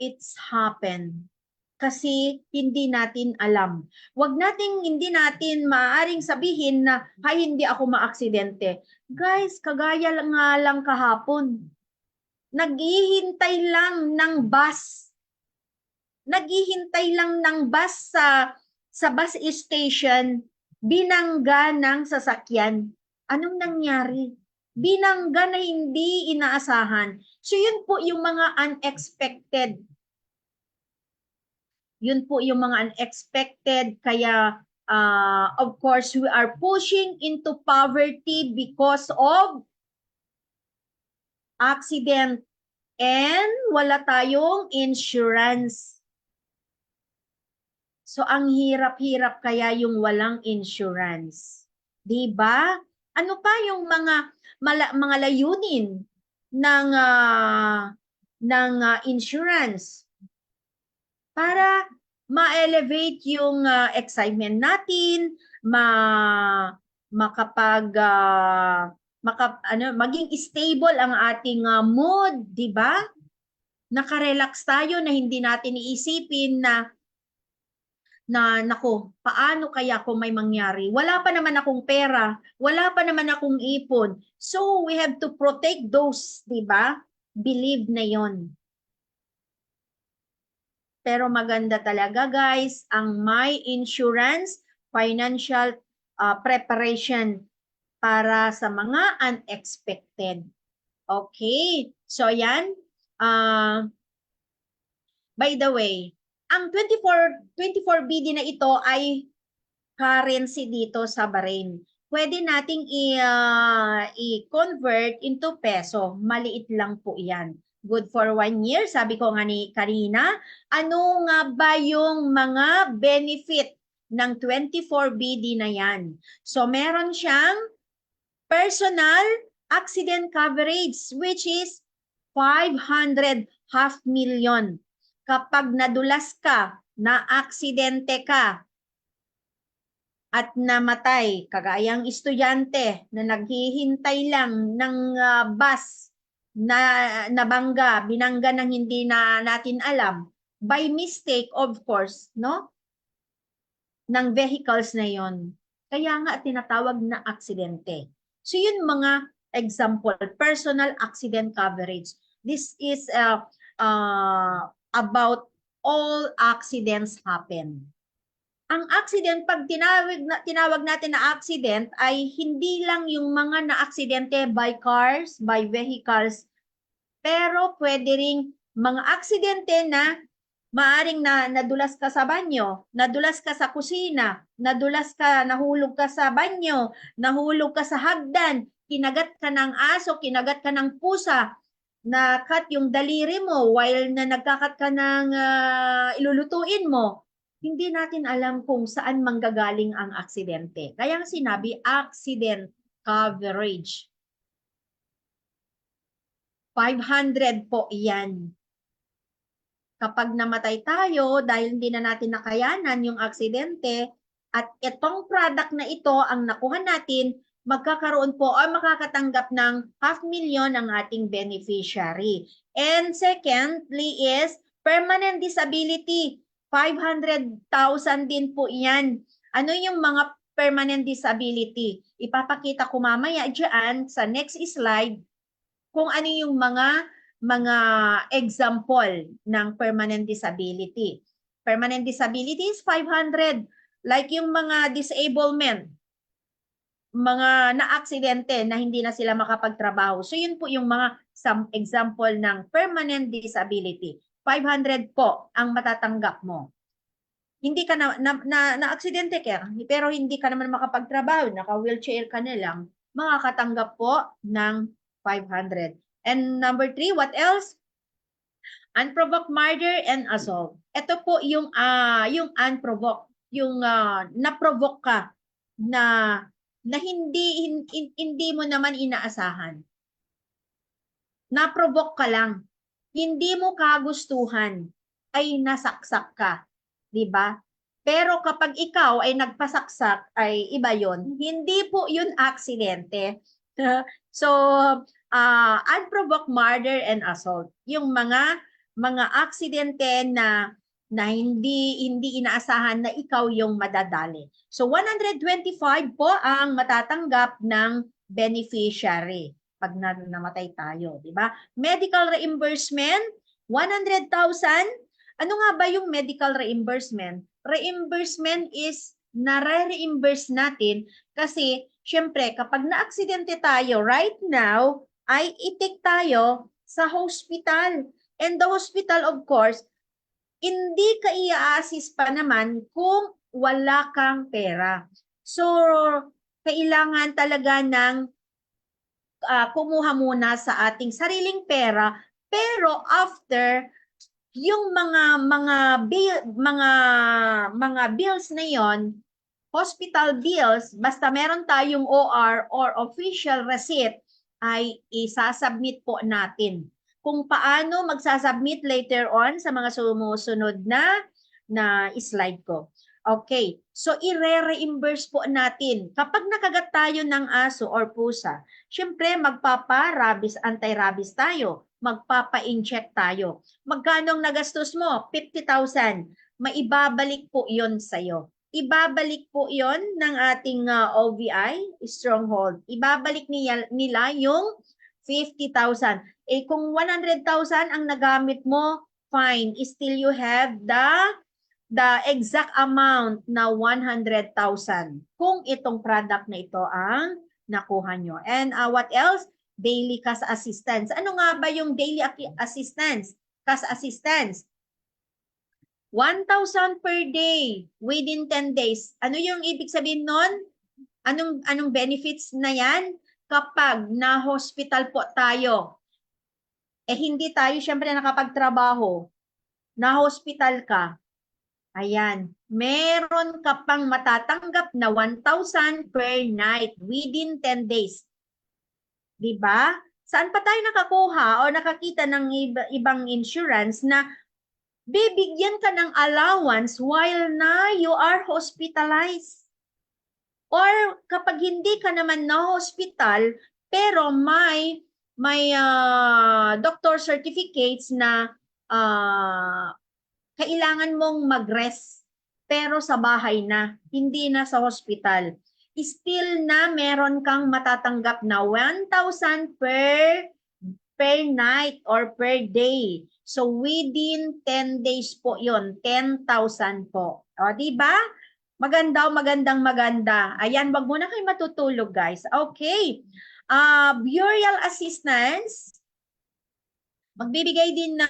it's happened. Kasi hindi natin alam. Hindi natin maaaring sabihin na, hay, hindi ako maaksidente. Guys, kagaya nga lang kahapon. Naghihintay lang ng bus. Naghihintay lang ng bus sa bus station, binangga ng sasakyan. Anong nangyari? Binangga na hindi inaasahan. So yun po yung mga unexpected. Yun po yung mga unexpected. Kaya of course, we are pushing into poverty because of accident and wala tayong insurance. So, ang hirap-hirap kaya yung walang insurance. Diba? Ano pa yung mga layunin ng insurance? Para ma-elevate yung excitement natin, maging stable ang ating mood, diba? Naka-relax tayo na hindi natin iisipin na naku, paano kaya kung may mangyari? Wala pa naman akong pera, wala pa naman akong ipon. So, we have to protect those, di ba? Believe na yon. pero maganda talaga guys ang may insurance financial preparation para sa mga unexpected. Okay, so yan. By the way, ang 24BD na ito ay currency dito sa Bahrain. Pwede nating i-convert into peso. Maliit lang po yan. Good for 1 year. Sabi ko nga ni kanina, ano nga ba yung mga benefit ng 24BD na yan? So, meron siyang personal accident coverage, which is 500 half million. Kapag nadulas ka, na-aksidente ka, at namatay, kagayang estudyante na naghihintay lang ng bus na nabangga, binangga ng hindi na natin alam, by mistake of course, no? Ng vehicles na yon. Kaya nga tinatawag na aksidente. So yun mga example, personal accident coverage. This is about all accidents happen. Ang accident, pag tinawag natin na accident, ay hindi lang yung mga na-aksidente by cars, by vehicles, pero pwede ring mga aksidente na maaring nadulas ka sa banyo, nadulas ka sa kusina, nadulas ka, nahulog ka sa banyo, nahulog ka sa hagdan, kinagat ka ng aso, kinagat ka ng pusa, na-cut yung daliri mo while na nagkakat ka ng ilulutuin mo. Hindi natin alam kung saan manggagaling ang aksidente. Kaya sinabi, accident coverage. 500 po iyan. Kapag namatay tayo dahil hindi na natin nakayanan yung aksidente at itong product na ito ang nakuha natin, magkakaroon po o makakatanggap ng 500,000 ang ating beneficiary. And secondly is permanent disability. 500,000 din po yan. Ano yung mga permanent disability? Ipapakita ko mamaya dyan sa next slide kung ano yung mga example ng permanent disability. Permanent disability is 500. Like yung mga disablement, mga na-aksidente na hindi na sila makapagtrabaho. So yun po yung mga some example ng permanent disability. 500 po ang matatanggap mo. Hindi ka na-aksidente ka, pero hindi ka naman makapagtrabaho, naka-wheelchair ka na lang, makakatanggap po ng 500. And number 3, what else? Unprovoked murder and assault. Ito po yung unprovoked, yung na-provoke ka na hindi mo naman inaasahan. Na-provoke ka lang. Hindi mo kagustuhan ay nasaksak ka, 'di ba? Pero kapag ikaw ay nagpasaksak ay iba 'yon. Hindi po 'yun aksidente. So, unprovoked murder and assault, yung mga aksidente na hindi inaasahan na ikaw yung madadali. So 125 po ang matatanggap ng beneficiary pag namatay tayo, di ba? Medical reimbursement, 100,000. Ano nga ba yung medical reimbursement? Reimbursement is nare-reimburse natin kasi syempre kapag na-aksidente tayo right now ay itik tayo sa hospital. And the hospital of course, hindi ka i-assist pa naman kung wala kang pera. So, kailangan talaga ng kumuha muna sa ating sariling pera, pero after yung mga bills na yon, hospital bills, basta meron tayong OR or official receipt, ay isasubmit po natin. Kung paano magsasubmit later on sa mga sumusunod na slide ko. Okay, so i-reimburse po natin. Kapag nakagat tayo ng aso or pusa, syempre magpapa-rabies, anti-rabies tayo. Magpapa-inject tayo. Magkano ang nagastos mo? 50,000. Maibabalik po yon sa'yo. Ibabalik po yon ng ating OVI, Stronghold. Ibabalik nila yung 50,000. Eh kung 100,000 ang nagamit mo, fine, still you have the exact amount na 100,000 kung itong product na ito ang nakuha nyo. And what else? Daily cash assistance. Ano nga ba yung daily assistance? Cash assistance. 1,000 per day within 10 days. Ano yung ibig sabihin nun? Anong benefits na yan? Kapag na-hospital po tayo, hindi tayo syempre nakapagtrabaho, na-hospital ka, ayan, meron ka pang matatanggap na 1,000 per night within 10 days. Diba? Saan pa tayo nakakuha o nakakita ng ibang insurance na bibigyan ka ng allowance while na you are hospitalized? Or kapag hindi ka naman na hospital, pero may doctor certificates na kailangan mong mag-rest, pero sa bahay na, hindi na sa hospital. Still na meron kang matatanggap na 1,000 per night or per day. So within 10 days po yon, 10,000 po. O, di ba? Maganda. Ayan, wag muna kayo matutulog, guys. Okay. Burial assistance. Magbibigay din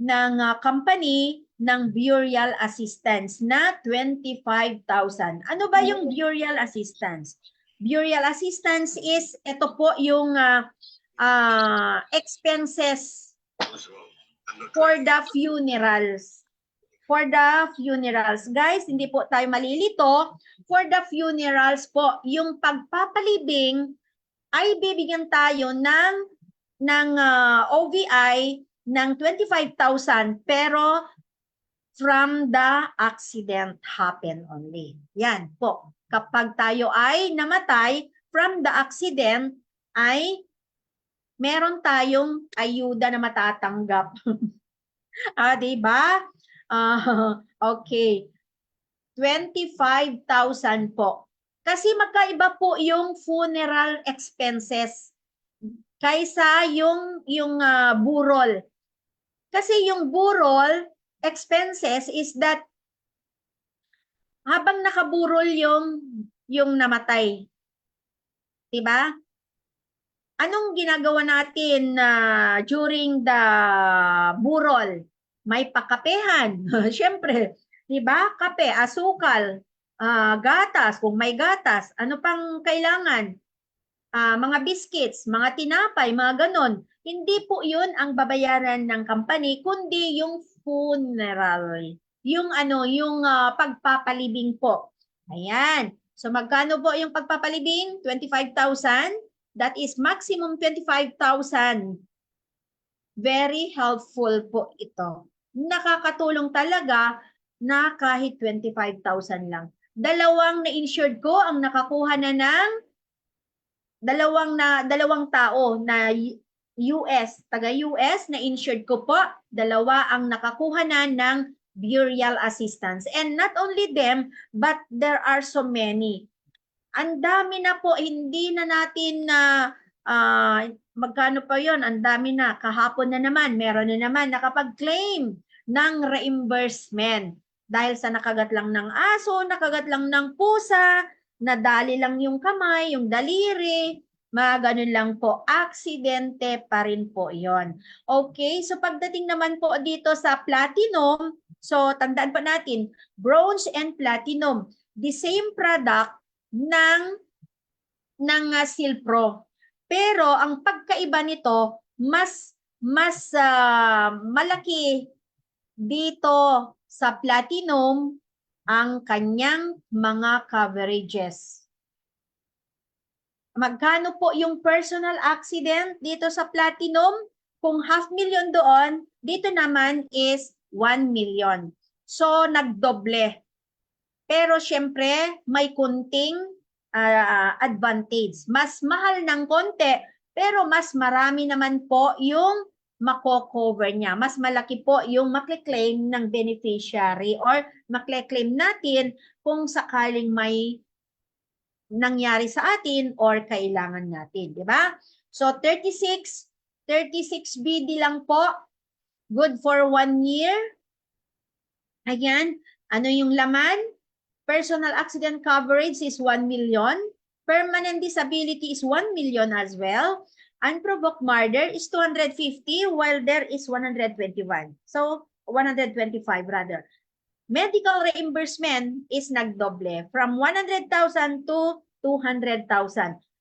ng company ng burial assistance na 25,000. Ano ba yung burial assistance? Burial assistance is, ito po yung expenses for the funerals. For the funerals. Guys, hindi po tayo malilito. For the funerals po, yung pagpapalibing ay bibigyan tayo ng OVI ng 25,000 pero from the accident happen only. Yan po. Kapag tayo ay namatay from the accident ay meron tayong ayuda na matatanggap. Diba? Okay. 25,000 po. Kasi magkaiba po yung funeral expenses kaysa yung burol. Kasi yung burol expenses is that habang nakaburol yung namatay. Diba? Anong ginagawa natin during the burol? May pakapehan. Siyempre, di ba? Kape, asukal, gatas, kung may gatas. Ano pang kailangan? Mga biscuits, mga tinapay, mga ganon. Hindi po yun ang babayaran ng company, kundi yung funeral. Yung pagpapalibing po. Ayan. So magkano po yung pagpapalibing? 25,000. That is maximum 25,000. Very helpful po ito. Nakakatulong talaga na kahit 25,000 lang. Dalawang na-insured ko ang nakakuha na ng dalawang tao na US, taga-US na insured ko po, dalawa ang nakakuha na ng burial assistance. And not only them, but there are so many. Ang dami na po, hindi na natin magkano pa yon? Ang dami na. Kahapon na naman, meron na naman nakapag-claim ng reimbursement. Dahil sa nakagat lang ng aso, nakagat lang ng pusa, nadali lang yung kamay, yung daliri, mga ganun lang po. Aksidente pa rin po yon. Okay, so pagdating naman po dito sa platinum, so tandaan po natin, bronze and platinum, the same product ng Silpro. Pero ang pagkaiba nito, mas malaki dito sa platinum ang kanyang mga coverages. Magkano po yung personal accident dito sa platinum? Kung 500,000 doon, dito naman is 1 million. So, nagdoble. Pero syempre, may kunting advantage. Mas mahal ng konti, pero mas marami naman po yung mako-cover niya. Mas malaki po yung makle-claim ng beneficiary or makle-claim natin kung sakaling may nangyari sa atin or kailangan natin, di ba? So 36 BD lang po Good for 1 year. Ayan. Ano yung laman? Personal accident coverage is 1 million. Permanent disability is 1 million as well. Unprovoked murder is 250 while there is 121. So, 125 rather. Medical reimbursement is nagdoble from 100,000 to 200,000.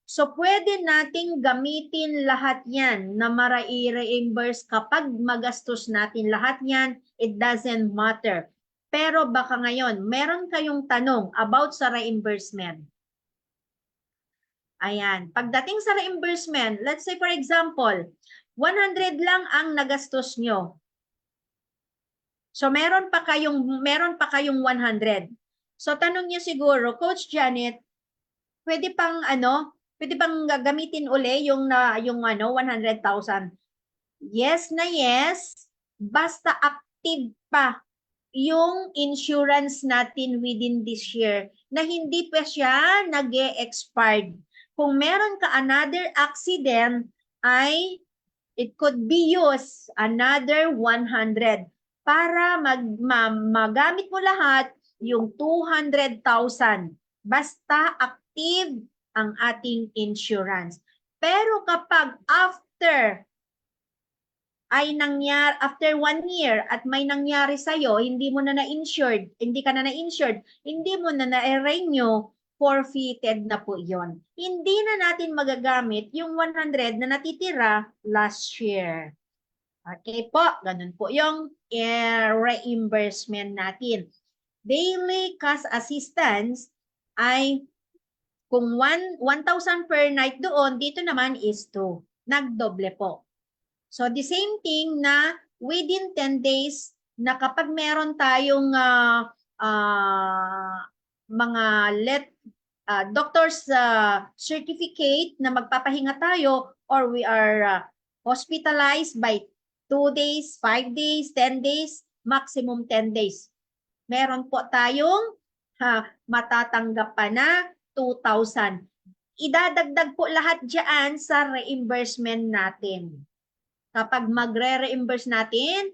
So, pwede nating gamitin lahat yan na marai-reimburse kapag magastos natin lahat yan. It doesn't matter. Pero baka ngayon, meron kayong tanong about sa reimbursement. Ayan. Pagdating sa reimbursement, let's say for example, 100 lang ang nagastos nyo. So meron pa kayong 100. So tanong niyo siguro, Coach Janet, pwede pang gagamitin uli yung 100,000. Yes na yes, basta active pa yung insurance natin within this year na hindi pa siya nag-e-expired. Kung meron ka another accident, ay it could be used another 100 para magamit mo lahat yung 200,000. Basta active ang ating insurance. Pero kapag after 1 year at may nangyari sa'yo, hindi mo na na-insured, hindi ka na na-insured, hindi mo na na-renew, forfeited na po yon. Hindi na natin magagamit yung 100 na natitira last year. Okay po, ganun po yung reimbursement natin. Daily cash assistance ay kung 1,000 per night doon, dito naman is 2. Nagdoble po. So the same thing na within 10 days na kapag meron tayong mga doctor's certificate na magpapahinga tayo or we are hospitalized by 2 days, 5 days, 10 days, maximum 10 days. Meron po tayong matatanggap pa na 2,000. Idadagdag po lahat dyan sa reimbursement natin. Kapag magre-reimburse natin,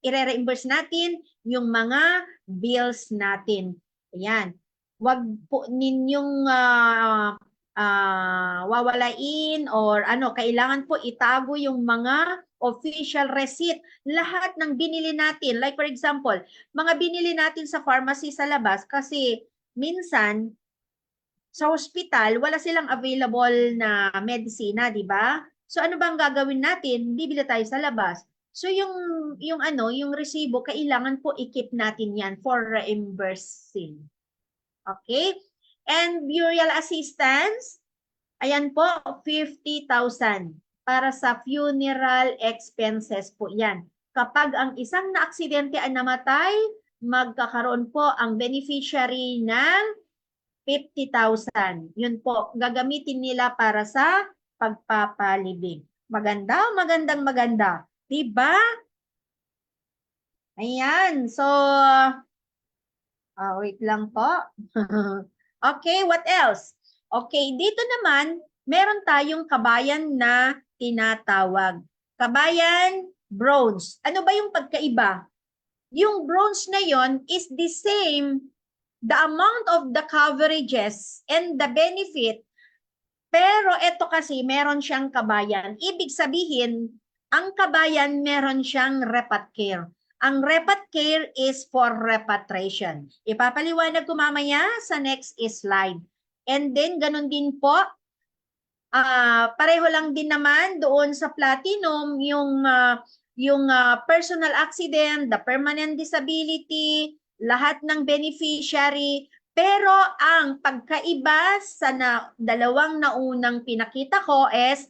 i-reimburse natin yung mga bills natin. Ayan. Huwag po ninyong wawalain or kailangan po itago yung mga official receipt. Lahat ng binili natin, like for example, mga binili natin sa pharmacy sa labas kasi minsan sa hospital, wala silang available na medisina, di ba? So ano bang gagawin natin? Bibili tayo sa labas. So yung resibo, kailangan po i-keep natin yan for reimbursing. Okay? And burial assistance, ayan po, 50,000 para sa funeral expenses po yan. Kapag ang isang na-aksidente ay namatay, magkakaroon po ang beneficiary ng 50,000. Yun po, gagamitin nila para sa pagpapalibing. Maganda. Diba? Ayan. So, wait lang po. Okay, what else? Okay, dito naman, meron tayong kabayan na tinatawag. Kabayan bronze. Ano ba yung pagkaiba? Yung bronze na yon is the same, the amount of the coverages and the benefit. Pero ito kasi meron siyang kabayan. Ibig sabihin, ang kabayan meron siyang repat care. Ang repat care is for repatriation. Ipapaliwanag ko mamaya sa next slide. And then, ganun din po, pareho lang din naman doon sa platinum, yung personal accident, the permanent disability, lahat ng beneficiary. Pero ang pagkaiba sa dalawang naunang pinakita ko is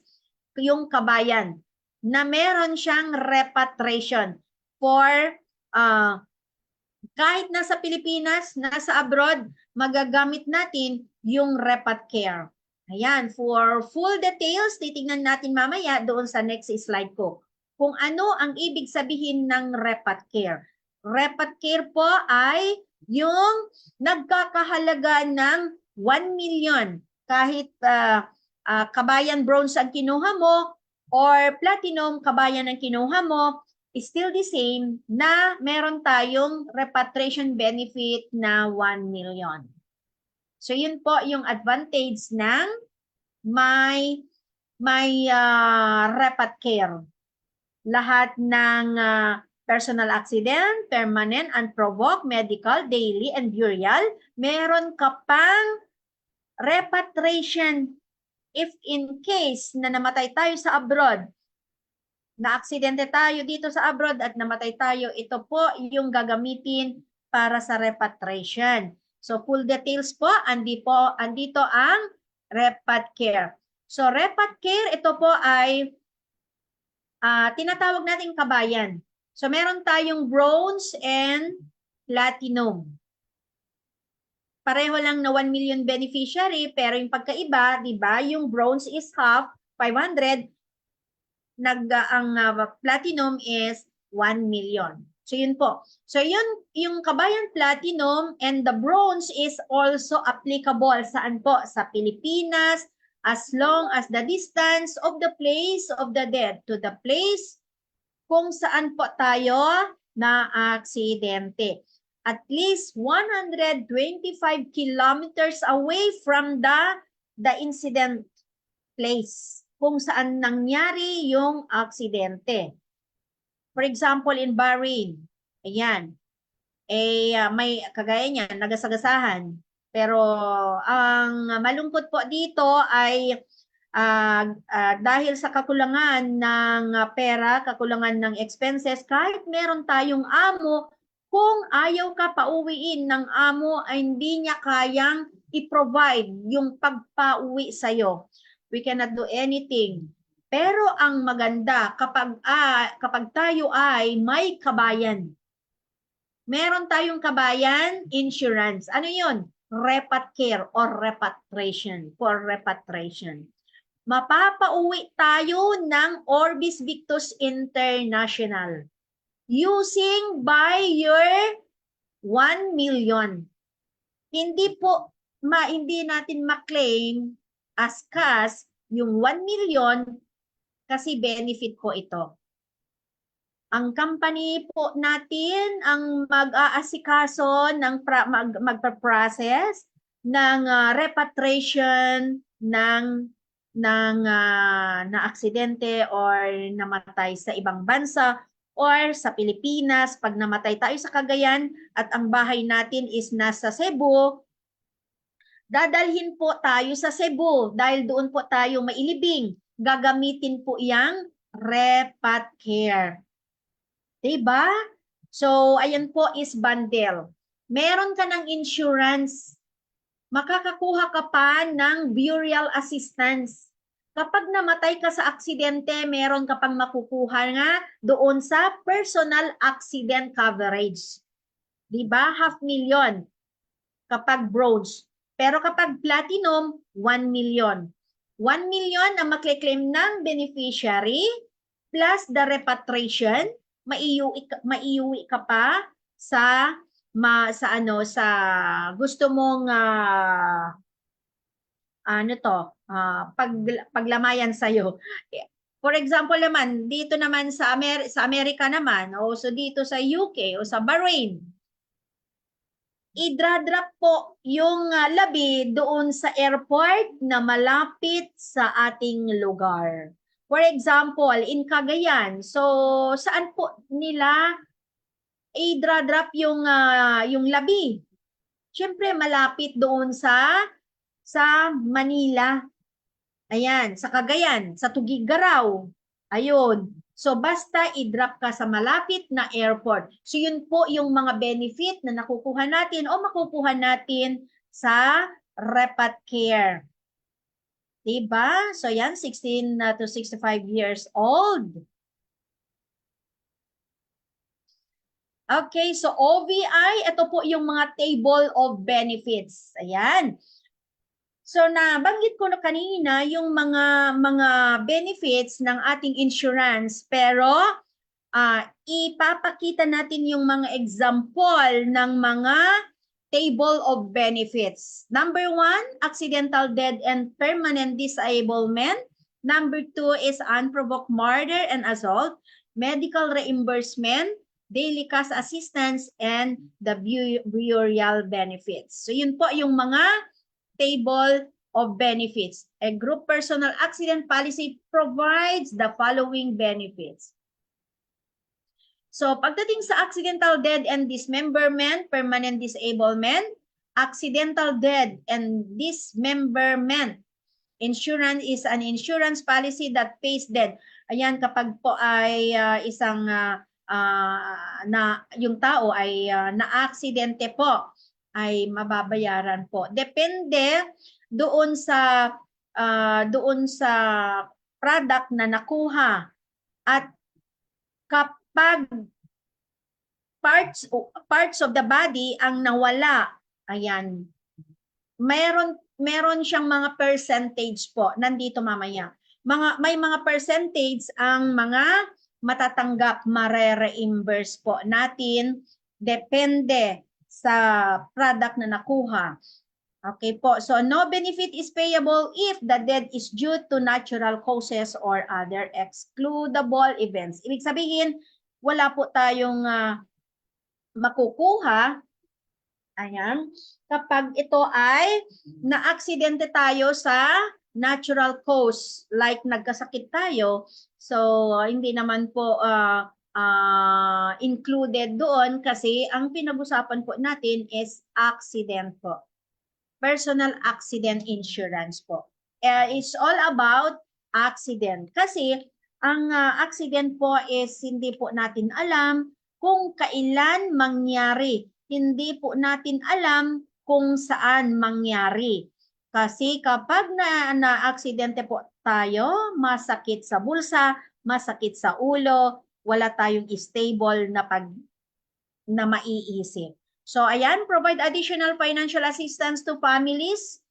yung kabayan na meron siyang repatriation for kahit nasa Pilipinas, nasa abroad, magagamit natin yung repat care. Ayan, for full details, titingnan natin mamaya doon sa next slide ko kung ano ang ibig sabihin ng repat care. Repat care po ay yung nagkakahalaga ng 1 million kahit kabayan bronze ang kinuha mo or platinum kabayan ang kinuha mo, is still the same na meron tayong repatriation benefit na 1 million. So yun po yung advantage ng may repat care. Lahat ng personal accident, permanent, unprovoked, medical, daily, and burial, meron ka pang repatriation if in case na namatay tayo sa abroad, na aksidente tayo dito sa abroad at namatay tayo, ito po yung gagamitin para sa repatriation. So full details po, andito ang repat care. So repat care, ito po ay tinatawag nating kabayan. So meron tayong bronze and platinum. Pareho lang na 1 million beneficiary, pero yung pagkaiba, di ba, yung bronze is half, 500, ang platinum is 1 million. So yun po. So yun, yung kabayan platinum and the bronze is also applicable saan po? Sa Pilipinas, as long as the distance of the place of the dead to the place kung saan po tayo na aksidente. At least 125 kilometers away from the incident place kung saan nangyari yung aksidente. For example, in Bahrain, ayan, may kagaya niyan, nagasagasahan. Pero ang malungkot po dito ay dahil sa kakulangan ng pera, kakulangan ng expenses, kahit meron tayong amo, kung ayaw ka pauwiin ng amo, ay hindi niya kayang i-provide yung pagpauwi sa'yo. We cannot do anything. Pero ang maganda, kapag tayo ay may kabayan, meron tayong kabayan insurance. Ano yun? Repat care or repatriation, for repatriation. Mapapauwi tayo ng Orbis Victus International using by your 1 million. Hindi natin ma-claim as cash yung 1 million kasi benefit po ito. Ang company po natin ang mag-aasikaso ng magpa-process ng repatriation ng na aksidente or namatay sa ibang bansa or sa Pilipinas. Pag namatay tayo sa Cagayan at ang bahay natin is nasa Cebu, dadalhin po tayo sa Cebu dahil doon po tayo mailibing. Gagamitin po yang repat care. Diba? So, ayan po is bundle. Meron ka ng insurance, makakakuha ka pa ng burial assistance. Kapag namatay ka sa aksidente, meron ka pang makukuha nga doon sa personal accident coverage. Diba? 500,000 kapag bronze. Pero kapag platinum, 1 million. 1 million ang makle-claim ng beneficiary plus the repatriation, maiuwi ka pa sa gusto mong paglamayan sa iyo. For example naman, dito naman sa Amerika naman, o so dito sa UK o sa Bahrain, i-drop po yung labi doon sa airport na malapit sa ating lugar. For example, in Cagayan, so saan po nila i-drop yung labi? Siyempre, malapit doon sa Manila. Ayan, sa Cagayan, sa Tugigaraw. Ayun. So, basta i-drop ka sa malapit na airport. So, yun po yung mga benefit na nakukuha natin o makukuha natin sa repat care. Diba? So, yan, 16 to 65 years old. Okay, so OVI, ito po yung mga table of benefits. Ayan. So nabanggit ko na kanina yung mga benefits ng ating insurance, pero ipapakita natin yung mga example ng mga table of benefits. Number 1, accidental death and permanent disablement. Number 2 is unprovoked murder and assault. medical reimbursement, daily cash assistance, and the burial benefits. So yun po yung mga table of benefits. A group personal accident policy provides the following benefits. So pagdating sa accidental death and dismemberment, permanent disablement, accidental death and dismemberment, insurance is an insurance policy that pays death. Ayan, kapag po ay isang yung tao ay na-aksidente po, ay mababayaran po. Depende doon sa product na nakuha, at kapag parts of the body ang nawala, ayan, meron siyang mga percentage po, nandito mamaya. May mga percentage ang mga matatanggap, mare-reimburse po natin, depende sa product na nakuha. Okay po, so no benefit is payable if the death is due to natural causes or other excludable events. Ibig sabihin, wala po tayong makukuha, ayan, kapag ito ay na-aksidente tayo sa natural cause, like nagkasakit tayo, so hindi naman po included doon kasi ang pinag-usapan po natin is accident po. Personal accident insurance po. It's all about accident. Kasi ang accident po is hindi po natin alam kung kailan mangyari. Hindi po natin alam kung saan mangyari. Kasi kapag na-aksidente po tayo, masakit sa bulsa, masakit sa ulo, wala tayong stable na maiisip. So ayan, provide additional financial assistance to families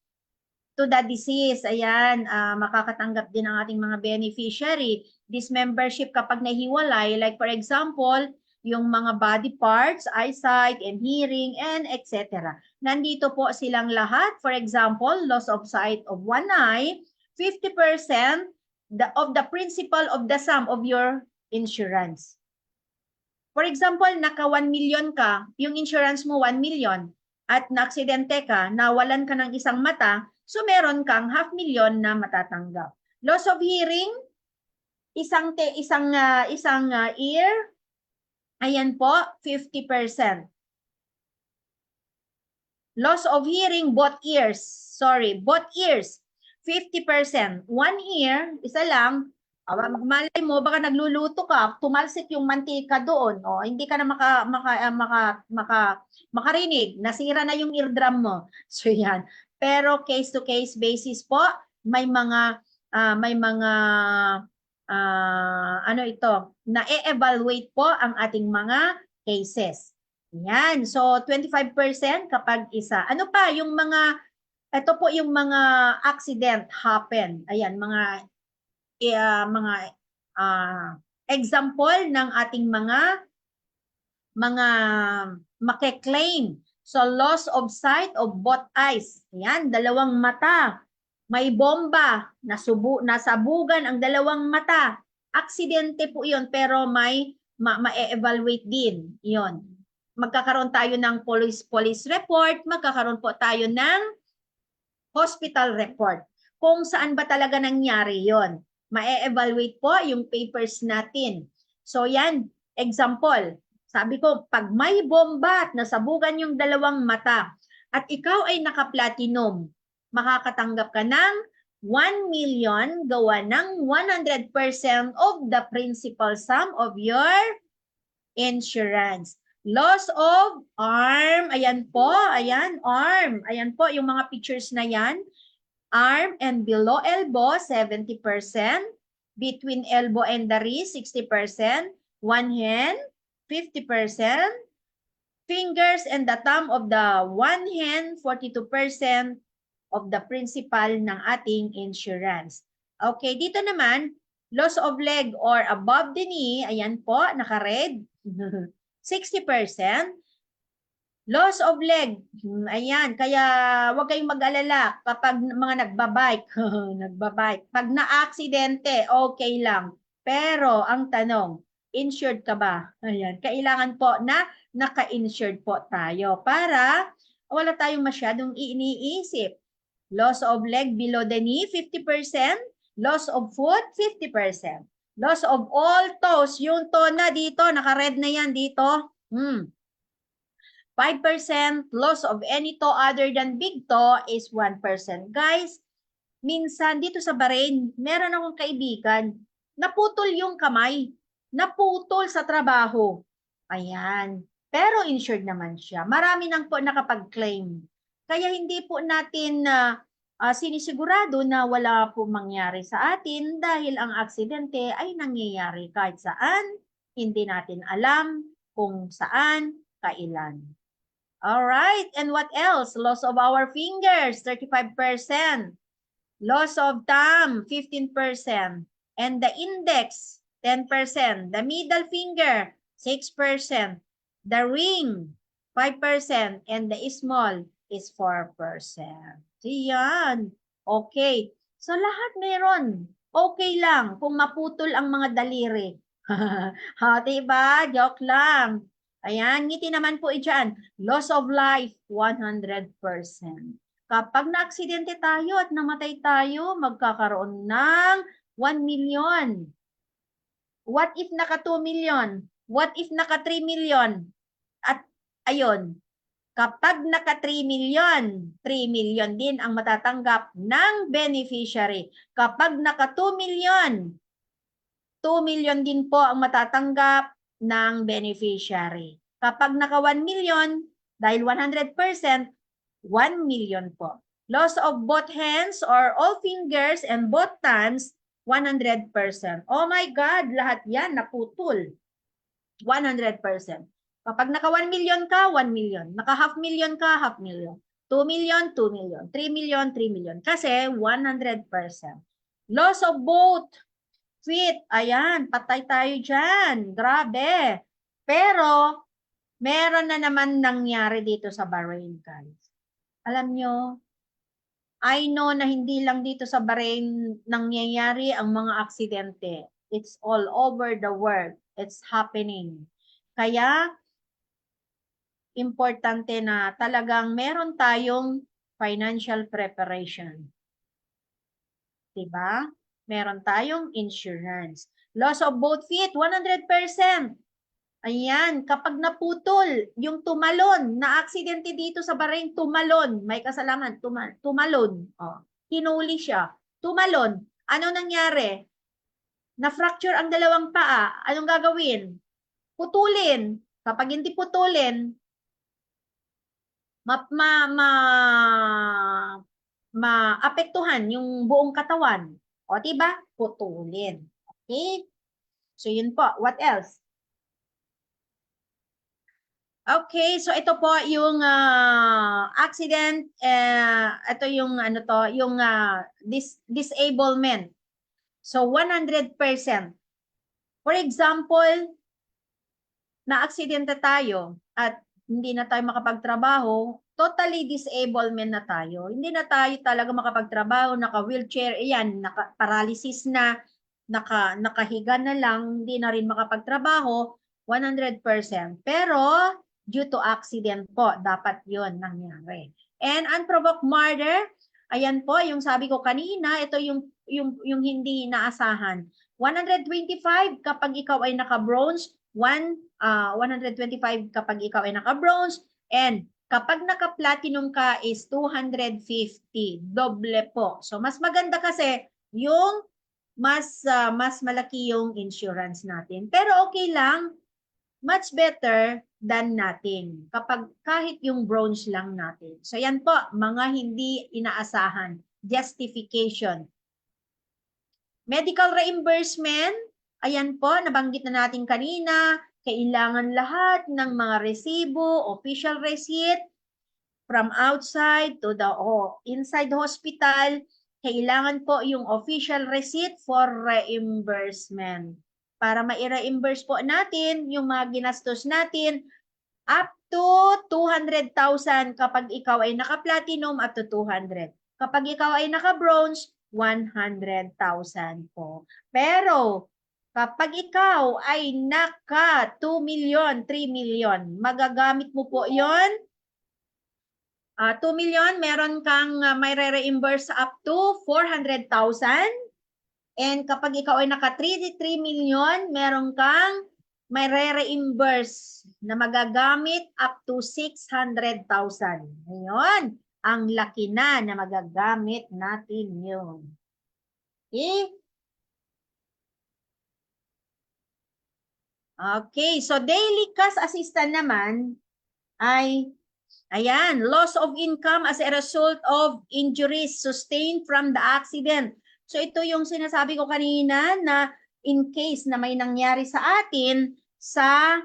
to the deceased. Ayan, makakatanggap din ang ating mga beneficiary. This membership kapag nahiwalay, like for example, yung mga body parts, eyesight, and hearing, and etc. Nandito po silang lahat. For example, loss of sight of one eye, 50% of the principal of the sum of your insurance. For example, naka 1 million ka, yung insurance mo 1 million, at na-aksidente ka, nawalan ka ng isang mata, so meron kang 500,000 na matatanggap. Loss of hearing, isang ear, ayan po, 50%. Loss of hearing, both ears, 50%. One ear, isa lang, malay mo, baka nagluluto ka, tumalsik yung mantika doon, o hindi ka na makarinig, nasira na yung eardrum mo. So yan. Pero case to case basis po, may mga na-evaluate po ang ating mga cases. Yan. So 25% kapag isa. Ano pa yung mga, ito po yung mga accident happen. Ayan, mga example ng ating mga make-claim. So loss of sight of both eyes. Yan, dalawang mata. May bomba, nasabugan ang dalawang mata. Aksidente po 'yon, pero may ma-evaluate din 'yon. Magkakaroon tayo ng police report, magkakaroon po tayo ng hospital report. Kung saan ba talaga nangyari 'yon. Ma-evaluate po yung papers natin. So yan, example. Sabi ko, pag may bomba at nasabugan yung dalawang mata at ikaw ay naka-platinum, makakatanggap ka ng 1 million gawa ng 100% of the principal sum of your insurance. Loss of arm, ayan po, ayan, arm. Ayan po, yung mga pictures na yan. Arm and below elbow, 70%. Between elbow and the wrist, 60%. One hand, 50%. Fingers and the thumb of the one hand, 42% of the principal ng ating insurance. Okay, dito naman, loss of leg or above the knee, ayan po, naka-red, 60%. Loss of leg, ayan, kaya huwag kayong mag-alala kapag mga nagbabike, pag na-aksidente, okay lang. Pero ang tanong, Insured ka ba? Ayan. Kailangan po na naka-insured po tayo para wala tayong masyadong iniisip. Loss of leg below the knee, 50%. Loss of foot, 50%. Loss of all toes, yung toe na dito, naka-red na yan dito. 5%. Loss of any toe other than big toe is 1%. Guys, minsan dito sa Bahrain, meron akong kaibigan, naputol yung kamay, naputol sa trabaho. Ayan. Pero insured naman siya. Marami nang po nakapag-claim. Kaya hindi po natin sinisigurado na wala po mangyari sa atin dahil ang aksidente ay nangyayari kahit saan. Hindi natin alam kung saan, kailan. Alright, and what else? Loss of our fingers, 35%. Loss of thumb, 15%. And the index, 10%. The middle finger, 6%. The ring, 5%. And the small is 4%. Yan. Okay. So lahat meron. Okay lang kung maputol ang mga daliri. Ha, diba? Joke lang. Ayan, ngiti naman po dyan. Loss of life, 100%. Kapag na-aksidente tayo at namatay tayo, magkakaroon ng 1 million. What if naka 2 million? What if naka 3 million? At ayun, kapag naka 3 million, 3 million din ang matatanggap ng beneficiary. Kapag naka 2 million, 2 million din po ang matatanggap ng beneficiary. Kapag naka 1 million, dahil 100%, 1 million po. Loss of both hands or all fingers and both thumbs, 100%. Oh my God, lahat yan naputol. 100%. Kapag naka 1 million ka, 1 million. Naka half million ka, half million. 2 million, 2 million. 3 million, 3 million. Kasi 100%. Loss of both feet. Ayan, patay tayo dyan. Grabe. Pero, meron na naman nangyari dito sa Bahrain, guys. Alam nyo, I know na hindi lang dito sa Bahrain nangyayari ang mga aksidente. It's all over the world. It's happening. Kaya, importante na talagang meron tayong financial preparation. Diba? Meron tayong insurance. Loss of both feet, 100%. Ayan, kapag naputol, yung tumalon, na-aksidente dito sa Bahrain, tumalon, may kasalanan, tumalon. Oh, hinuli siya. Tumalon. Ano nangyari? Na-fracture ang dalawang paa. Anong gagawin? Putulin. Kapag hindi putulin, maapektuhan yung buong katawan. O, diba? Putulin. Okay? So, yun po. What else? Okay, so ito po yung accident, ito yung ano to, yung disablement. So 100%. For example, na-aksidente tayo at hindi na tayo makapagtrabaho, totally disablement na tayo. Hindi na tayo talaga makapagtrabaho, naka-wheelchair, ayan, naka-paralysis na, nakahiga na lang, hindi na rin makapagtrabaho, 100%. Pero due to accident po, dapat yon nangyari. And unprovoked murder, ayan po, yung sabi ko kanina, ito yung hindi inaasahan. 125 kapag ikaw ay naka-bronze, 125 kapag ikaw ay naka-bronze, and kapag naka-platinum ka is 250, doble po. So mas maganda kasi yung mas malaki yung insurance natin. Pero okay lang, much better than nothing. Kapag kahit yung bronze lang natin. So yan po, mga hindi inaasahan. Justification. Medical reimbursement, ayan po, nabanggit na natin kanina, kailangan lahat ng mga resibo, official receipt, from outside to the inside hospital, kailangan po yung official receipt for reimbursement. Para ma-reimburse po natin yung mga ginastos natin up to 200,000 kapag ikaw ay naka-platinum, up to 200. Kapag ikaw ay naka-bronze, 100,000 po. Pero Kapag ikaw ay naka 2 million, 3 million, magagamit mo po yon. 2 million, meron kang may re-reimburse up to 400,000. And kapag ikaw ay naka 3 million, meron kang may re-reimburse na magagamit up to 600,000. Ngayon, ang laki na magagamit natin yun. Okay? Okay, so daily cash assistant naman ay, ayan, loss of income as a result of injuries sustained from the accident. So ito yung sinasabi ko kanina na in case na may nangyari sa atin sa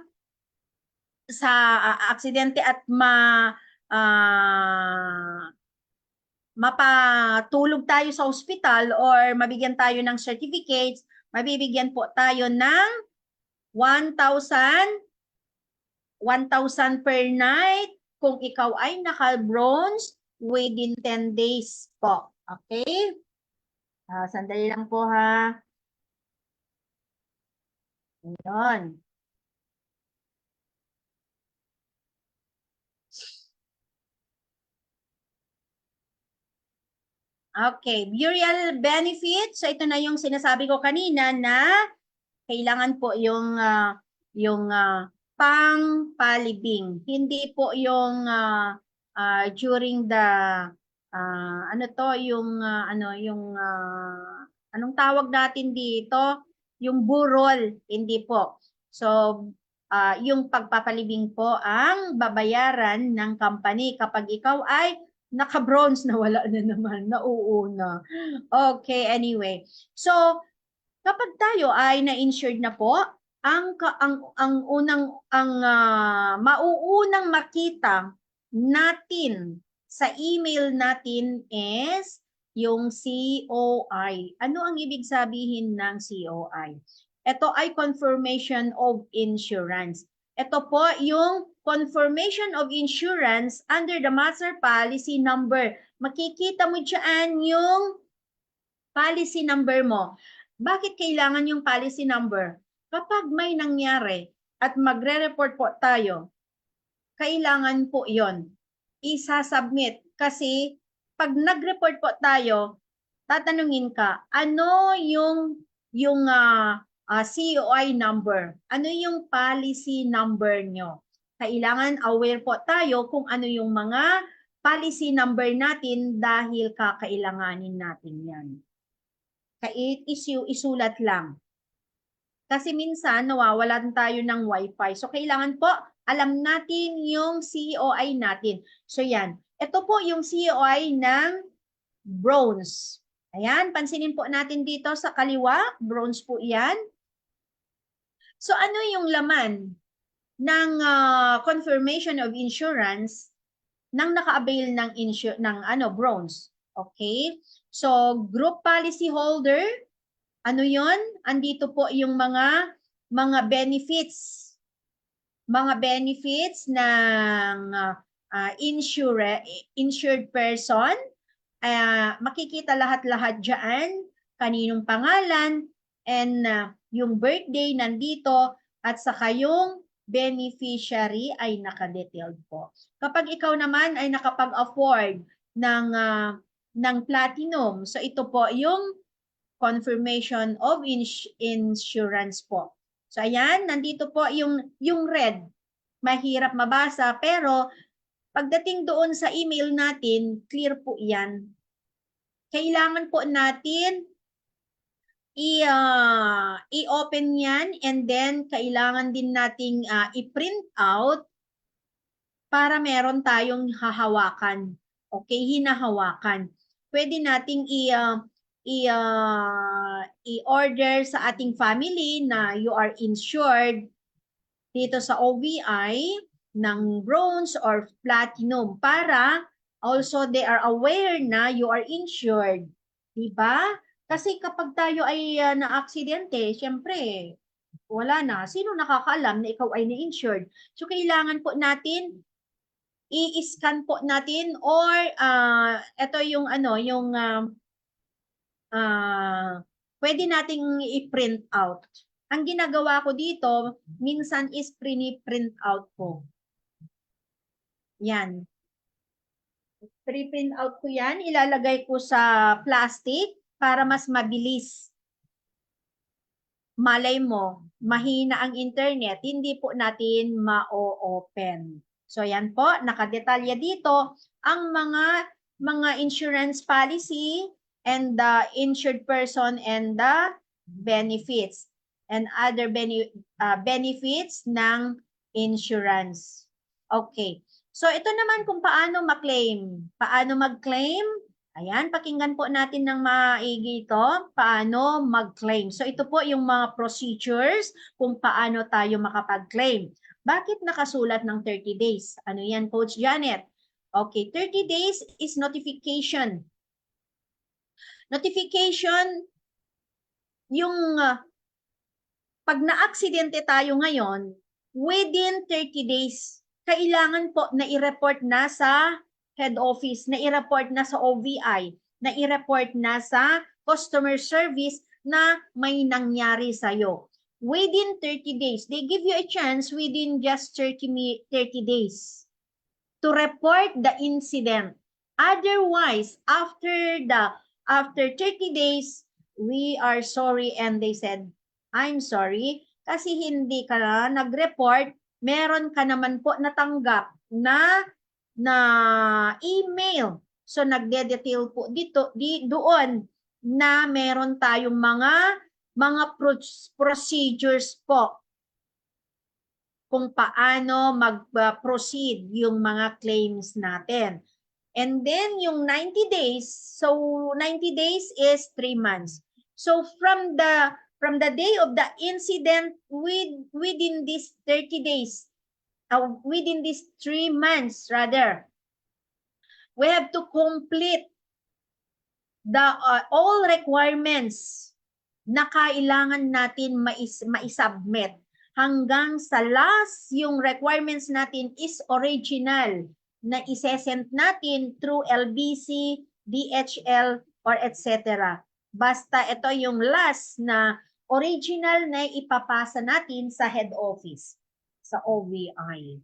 aksidente at mapatulog tayo sa ospital or mabigyan tayo ng certificates, mabibigyan po tayo ng 1,000 per night kung ikaw ay naka-bronze within 10 days po. Okay? Sandali lang po ha. Ayan. Okay, burial benefit. So ito na yung sinasabi ko kanina na kailangan po yung pang-palibing. Hindi po yung during the ano to yung anong tawag natin dito? Yung burol, hindi po. So yung pagpapalibing po ang babayaran ng company kapag ikaw ay naka-bronze na wala na naman, nauuna. Okay, anyway. So kapag tayo ay na-insured na po, mauunang makita natin sa email natin is yung COI. Ano ang ibig sabihin ng COI? Ito ay confirmation of insurance. Ito po yung confirmation of insurance under the master policy number. Makikita mo dyan yung policy number mo. Bakit kailangan yung policy number? Kapag may nangyari at magre-report po tayo, kailangan po yon isasubmit. Kasi pag nag-report po tayo, tatanungin ka, ano yung COI number? Ano yung policy number nyo? Kailangan aware po tayo kung ano yung mga policy number natin dahil kakailanganin natin yan. Isulat lang. Kasi minsan nawawalan tayo ng wifi. So kailangan po alam natin yung COI natin. So yan. Ito po yung COI ng bronze. Ayan, pansinin po natin dito sa kaliwa. Bronze po yan. So ano yung laman ng confirmation of insurance nang naka-avail ng bronze? Okay? So group policy holder, ano yon? Andito po yung mga benefits. Mga benefits ng insured person. Makikita lahat-lahat dyan. Kaninong pangalan and yung birthday nandito at saka yung beneficiary ay nakadetailed po. Kapag ikaw naman ay nakapag-afford ng platinum, so ito po yung confirmation of insurance po. So ayan, nandito po yung red. Mahirap mabasa pero pagdating doon sa email natin, clear po 'yan. Kailangan po natin i-open 'yan and then kailangan din nating i-print out para meron tayong hahawakan. Okay, hinahawakan. Pwede nating i-order sa ating family na you are insured dito sa OVI ng bronze or platinum para also they are aware na you are insured. Diba? Kasi kapag tayo ay na-aksidente, syempre, wala na. Sino nakakaalam na ikaw ay na-insured? So, kailangan po natin i-scan po natin or ito yung pwede nating i-print out. Ang ginagawa ko dito, minsan is print out ko. Yan. Pre-print out ko yan, ilalagay ko sa plastic para mas mabilis. Malay mo, mahina ang internet, hindi po natin ma-open. So yan po, nakadetalya dito ang mga insurance policy and the insured person and the benefits and other benefits ng insurance. Okay. So ito naman kung paano ma-claim. Paano mag-claim? Ayan, pakinggan po natin ng maigi ito, paano mag-claim. So ito po yung mga procedures kung paano tayo makapag-claim. Bakit nakasulat ng 30 days? Ano yan, Coach Janet? Okay, 30 days is notification. Notification, yung pag na-aksidente tayo ngayon, within 30 days, kailangan po na i-report na sa head office, na i-report na sa OVI, na i-report na sa customer service na may nangyari sa'yo. Within 30 days, they give you a chance within just 30 days to report the incident. Otherwise, after 30 days, we are sorry, and they said, I'm sorry, kasi hindi ka na nag-report, meron ka naman po natanggap na email. So nagde-detail po doon na meron tayong mga procedures po kung paano mag-proceed yung mga claims natin. And then yung 90 days, so 90 days is 3 months. So from the day of the incident within these 30 days, within these 3 months rather, we have to complete the all requirements na kailangan natin mai-submit hanggang sa last yung requirements natin is original na isesend natin through LBC, DHL, or etc. Basta ito yung last na original na ipapasa natin sa head office, sa OVI.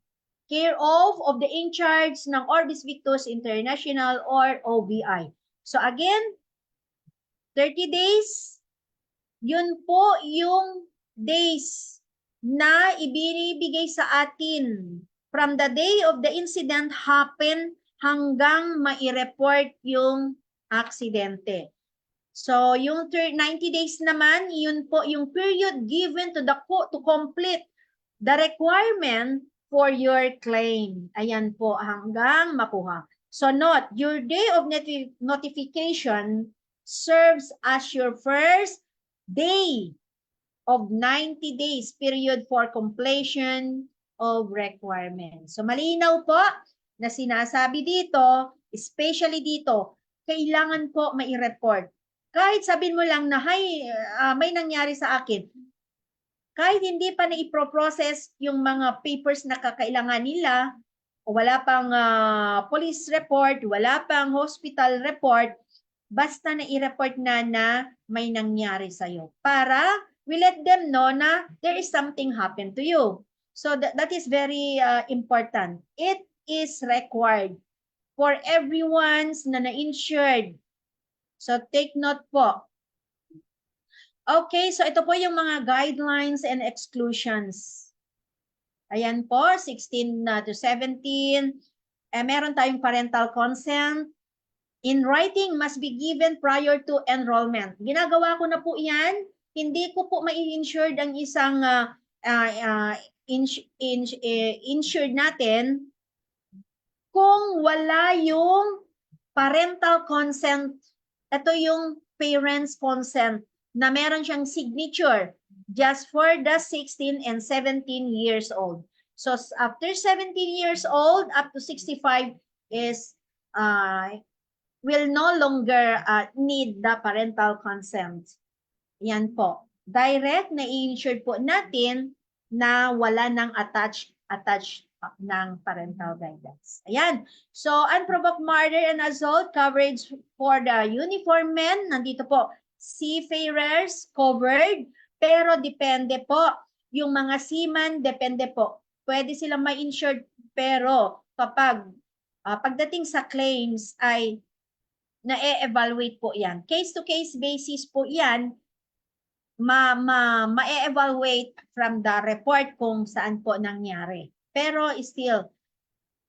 Care of the in-charge ng Orbis Victus International or OVI. So again, 30 days, yun po yung days na ibinibigay sa atin from the day of the incident happen hanggang mai-report yung aksidente. So yung 90 days naman, yun po yung period given to complete the requirement for your claim. Ayan po hanggang makuha. So note, your day of notification serves as your first day of 90 days period for completion of requirements. So malinaw po na sinasabi dito, especially dito, kailangan po mai-report. Kahit sabihin mo lang na, may nangyari sa akin, kahit hindi pa na-i-process yung mga papers na kakailangan nila, o wala pang police report, wala pang hospital report, basta na i-report na may nangyari sa'yo. Para we let them know na there is something happened to you. So that is very important. It is required for everyone's na na-insured. So take note po. Okay, so ito po yung mga guidelines and exclusions. Ayan po, 16 to 17. Meron tayong parental consent. In writing must be given prior to enrollment. Ginagawa ko na po yan. Hindi ko po mai-insured ang isang insured natin kung wala yung parental consent. Ito yung parents' consent na meron siyang signature just for the 16 and 17 years old. So after 17 years old, up to 65 is will no longer need the parental consent. Yan po. Direct na i-insure po natin na wala nang attached ng parental guidance. Ayan. So, unprovoked murder and assault coverage for the uniform men. Nandito po, seafarers covered Pero depende po. Yung mga seaman, depende po. Pwede silang may insured, pero kapag pagdating sa claims ay na-evaluate po yan. Case-to-case basis po yan, ma-evaluate from the report kung saan po nangyari. Pero still,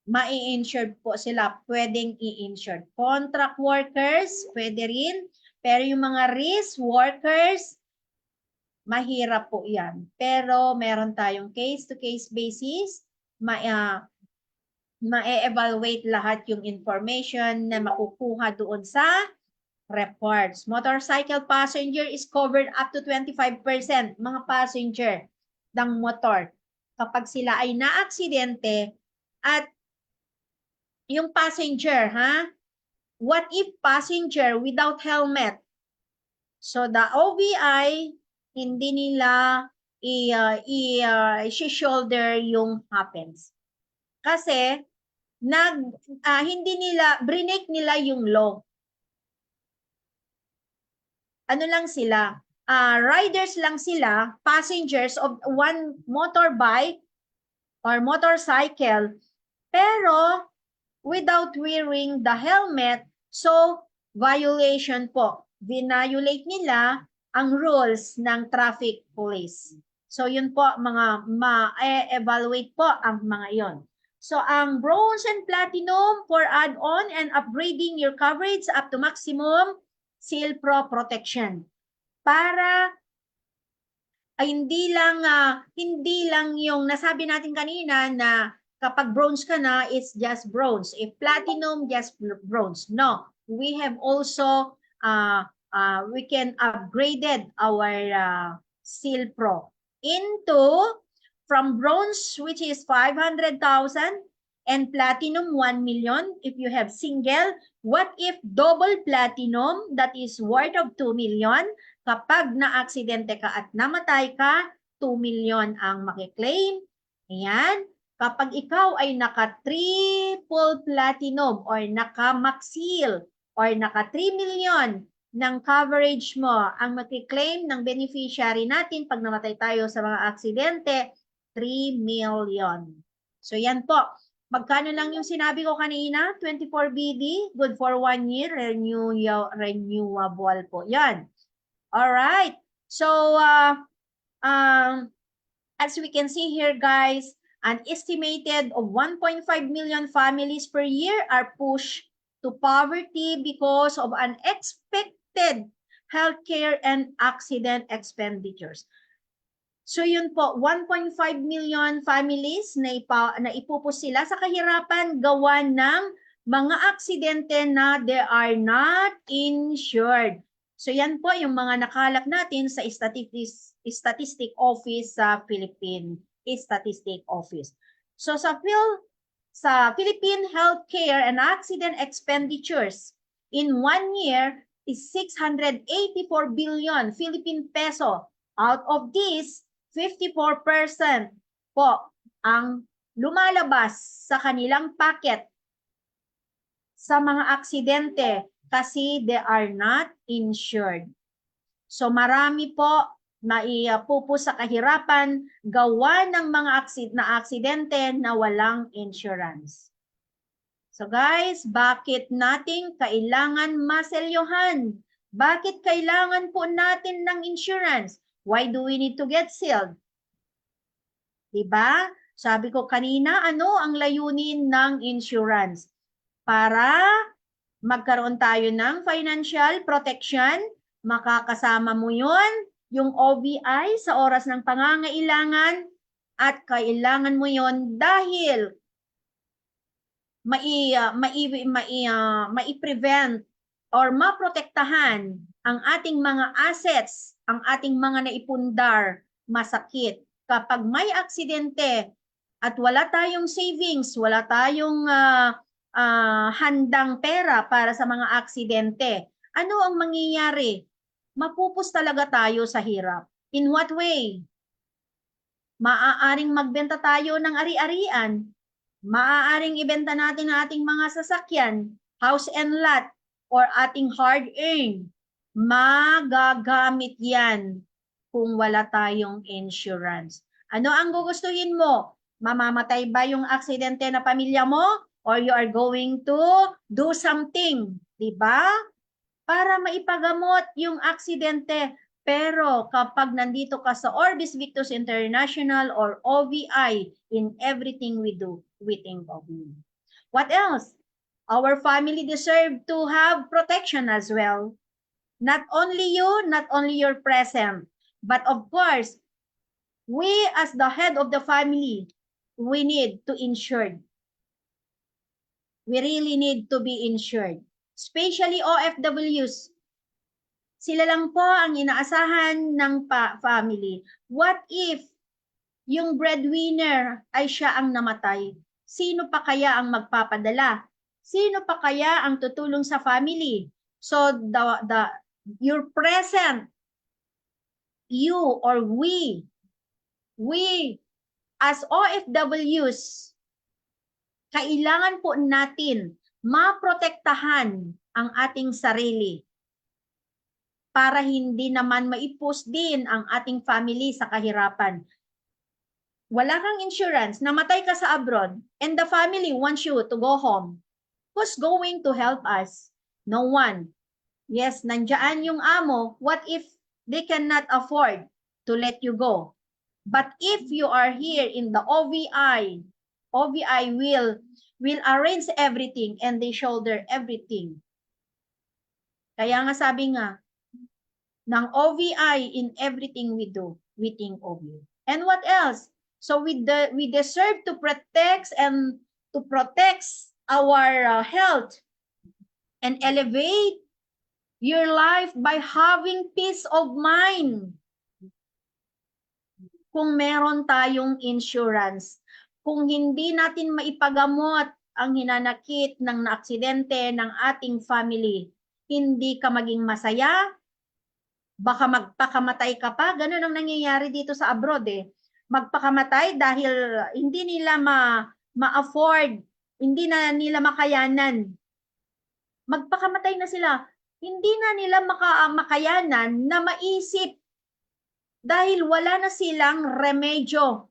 mai-insured po sila, pwedeng i-insured. Contract workers, pwede rin. Pero yung mga risk workers, mahirap po yan. Pero meron tayong case-to-case basis, ma-evaluate lahat yung information na makukuha doon sa reports. Motorcycle passenger is covered up to 25%. Mga passenger ng motor. Kapag sila ay na-aksidente at yung passenger, ha? What if passenger without helmet? So the OBI, hindi nila i-shoulder yung happens. Kasi hindi nila, break nila yung law. Ano lang sila? Riders lang sila, passengers of one motorbike or motorcycle, pero without wearing the helmet, so violation po. Violate nila ang rules ng traffic police. So yun po, mga ma-evaluate po ang mga yon. So ang bronze and platinum for add-on and upgrading your coverage up to maximum Seal Pro protection. Para ay hindi lang yung nasabi natin kanina na kapag bronze ka na, it's just bronze. If platinum, just bronze. No, we have also we can upgraded our Seal Pro into from bronze, which is 500,000, and platinum 1 million if you have single. What if double platinum, that is worth of 2 million? Kapag na-aksidente ka at namatay ka, 2 million ang makiklaim. Ayan. Kapag ikaw ay naka-triple platinum or naka-max seal or naka-3 million ng coverage mo, ang makiklaim ng beneficiary natin pag namatay tayo sa mga aksidente, 3 million. So yan po. Magkano lang yung sinabi ko kanina? 24 BD, good for 1 year, renewable po. Yan. Alright. So, as we can see here, guys, an estimated of 1.5 million families per year are pushed to poverty because of unexpected healthcare and accident expenditures. So yun po, 1.5 million families na ipupus sila sa kahirapan gawa ng mga aksidente na they are not insured. So yan po yung mga nakalap natin sa statistic office sa Philippine Statistic Office. So sa Philippine Healthcare and Accident Expenditures in 1 year is 684 billion Philippine peso. Out of this, 54% po ang lumalabas sa kanilang packet sa mga aksidente kasi they are not insured. So marami po maipupo sa kahirapan gawa ng mga aksidente na walang insurance. So guys, bakit natin kailangan maselyohan? Bakit kailangan po natin ng insurance? Why do we need to get sealed? Diba? Sabi ko kanina, ano ang layunin ng insurance? Para magkaroon tayo ng financial protection, makakasama mo yun, yung OBI sa oras ng pangangailangan, at kailangan mo yon dahil mai-prevent or maprotektahan ang ating mga assets, ang ating mga naipundar, masakit. Kapag may aksidente at wala tayong savings, wala tayong handang pera para sa mga aksidente, ano ang mangyayari? Mapupus talaga tayo sa hirap. In what way? Maaaring magbenta tayo ng ari-arian. Maaaring ibenta natin ang ating mga sasakyan, house and lot, or ating hard-earned. Magagamit yan kung wala tayong insurance. Ano ang gugustuhin mo? Mamamatay ba yung aksidente na pamilya mo? Or you are going to do something, di ba? Para maipagamot yung aksidente. Pero kapag nandito ka sa Orbis Victus International or OVI, in everything we do, we think of you. What else? Our family deserve to have protection as well. Not only you, not only your present, but of course, we as the head of the family, we need to insure. We really need to be insured. Especially OFWs. Sila lang po ang inaasahan ng family. What if yung breadwinner ay siya ang namatay? Sino pa kaya ang magpapadala? Sino pa kaya ang tutulong sa family? So your present, you or we as OFWs, kailangan po natin maprotektahan ang ating sarili para hindi naman maipus din ang ating family sa kahirapan. Wala kang insurance, namatay ka sa abroad, and the family wants you to go home. Who's going to help us? No one. Yes, nandiyan yung amo. What if they cannot afford to let you go? But if you are here in the OVI will arrange everything and they shoulder everything. Kaya nga sabi nga, ng OVI in everything we do, we think of you. And what else? So we deserve to protect our health and elevate your life by having peace of mind. Kung meron tayong insurance, kung hindi natin maipagamot ang hinanakit ng naaksidente ng ating family, hindi ka maging masaya, baka magpakamatay ka pa. Ganun ang nangyayari dito sa abroad eh. Magpakamatay dahil hindi nila ma-afford, hindi na nila makayanan. Magpakamatay na sila. Hindi na nila makayanan na maisip dahil wala na silang remedyo.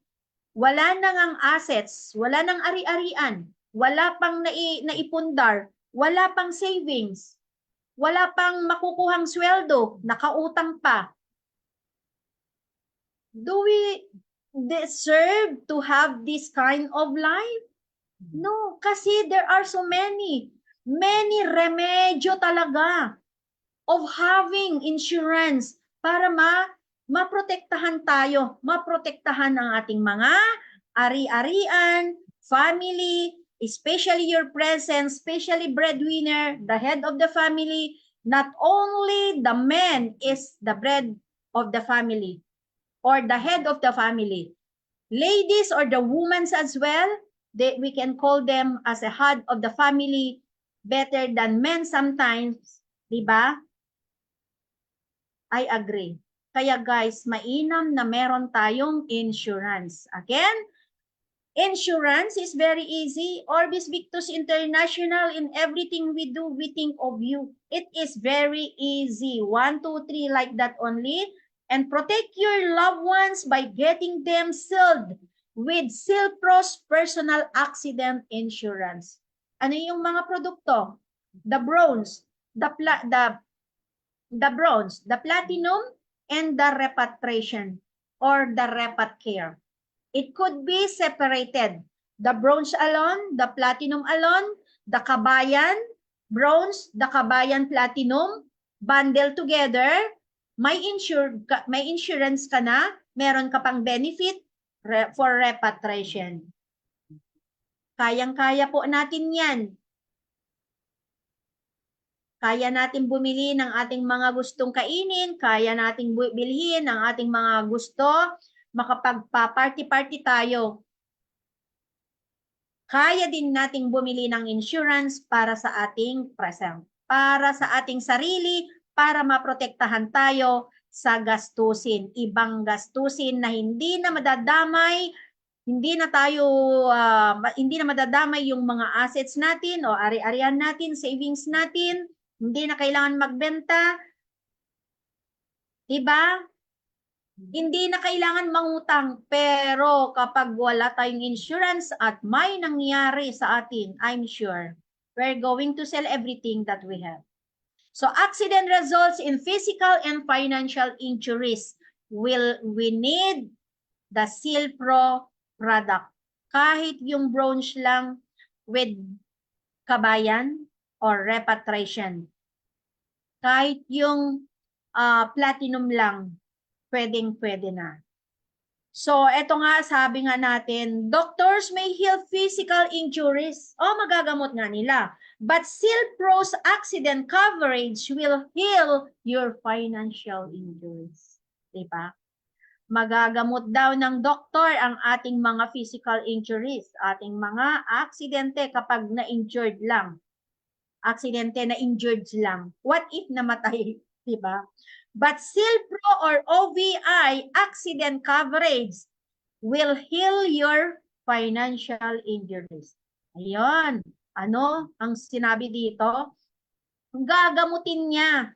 Wala na ngang assets, wala nang ari-arian, wala pang naipundar, wala pang savings. Wala pang makukuhang sweldo, nakautang pa. Do we deserve to have this kind of life? No, kasi there are so many remedyo talaga of having insurance para maprotektahan tayo, maprotektahan ang ating mga ari-arian, family, especially your presence, especially breadwinner, the head of the family. Not only the man is the bread of the family or the head of the family. Ladies or the women as well, we can call them as a head of the family better than men sometimes. Diba? I agree. Kaya guys, mainam na meron tayong insurance. Again, insurance is very easy. Orbis Victus International, in everything we do, we think of you. It is very easy. 1, 2, 3 like that only. And protect your loved ones by getting them sealed with Silpros Personal Accident Insurance. Ano yung mga produkto? The bronze, the bronze, the platinum, and the repatriation or the repat care. It could be separated. The bronze alone, the platinum alone, the kabayan, bronze, the kabayan platinum, bundle together, may insurance ka na, meron ka pang benefit for repatriation. Kayang-kaya po natin yan. Kaya natin bumili ng ating mga gustong kainin, kaya nating bilhin ang ating mga gusto, makapagpa-party-party tayo. Kaya din nating bumili ng insurance para sa ating present, para sa ating sarili, para maprotektahan tayo sa gastusin, ibang gastusin na hindi na madadamay, hindi na madadamay yung mga assets natin o ari-arian natin, savings natin, hindi na kailangan magbenta. Diba? Hindi na kailangan mangutang, pero kapag wala tayong insurance at may nangyari sa atin, I'm sure we're going to sell everything that we have. So accident results in physical and financial injuries. We need the Silpro product. Kahit yung bronze lang with kabayan or repatriation. Kahit yung platinum lang, pwedeng-pwede na. So, eto nga, sabi nga natin, doctors may heal physical injuries. Magagamot nga nila. But Silpro's accident coverage will heal your financial injuries. Diba? Magagamot daw ng doktor ang ating mga physical injuries, ating mga aksidente kapag na-injured lang. Aksidente na injured lang. What if namatay? Diba? But Silpro or OVI accident coverage will heal your financial injuries. Ayun. Ano ang sinabi dito? Gagamutin niya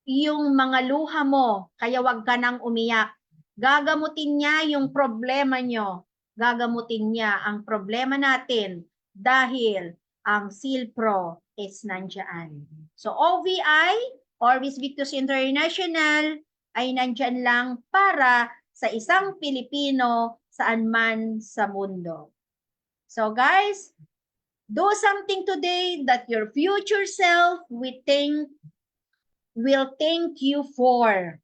yung mga luha mo, kaya wag ka nang umiyak. Gagamutin niya yung problema nyo. Gagamutin niya ang problema natin dahil ang Silpro is nandiyan. So OVI, Orbis Victus International, ay nandyan lang para sa isang Pilipino saan man sa mundo. So guys, do something today that your future self will thank you for.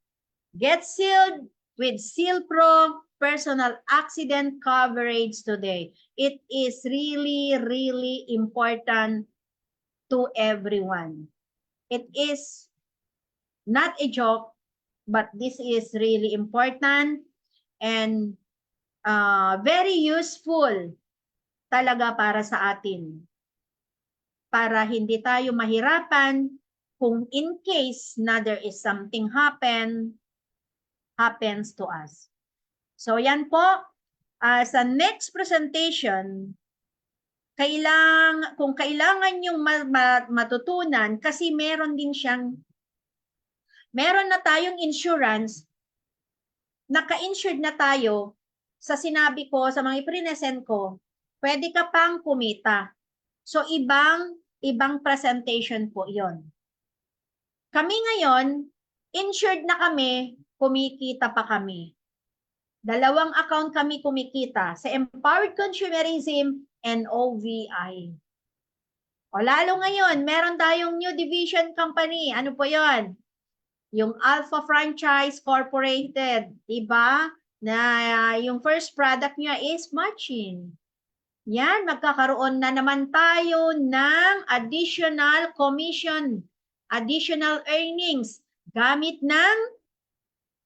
Get sealed with Silpro personal accident coverage today. It is really, really important to everyone. It is not a joke, but this is really important and very useful talaga para sa atin. Para hindi tayo mahirapan kung in case na there is something happens to us. So yan po, sa next presentation, kung kailangan yung matutunan, kasi meron na tayong insurance, naka-insured na tayo, sa sinabi ko, sa mga iprinesent ko, pwede ka pang kumita. So ibang presentation po yon. Kami ngayon, insured na kami, kumikita pa kami. 2 account kami kumikita sa Empowered Consumerism and OVI. O lalo ngayon, meron tayong new division company. Ano po yon? Yung Alpha Franchise Corporated. Diba? Na yung first product niya is matching. Yan, magkakaroon na naman tayo ng additional commission, additional earnings, gamit ng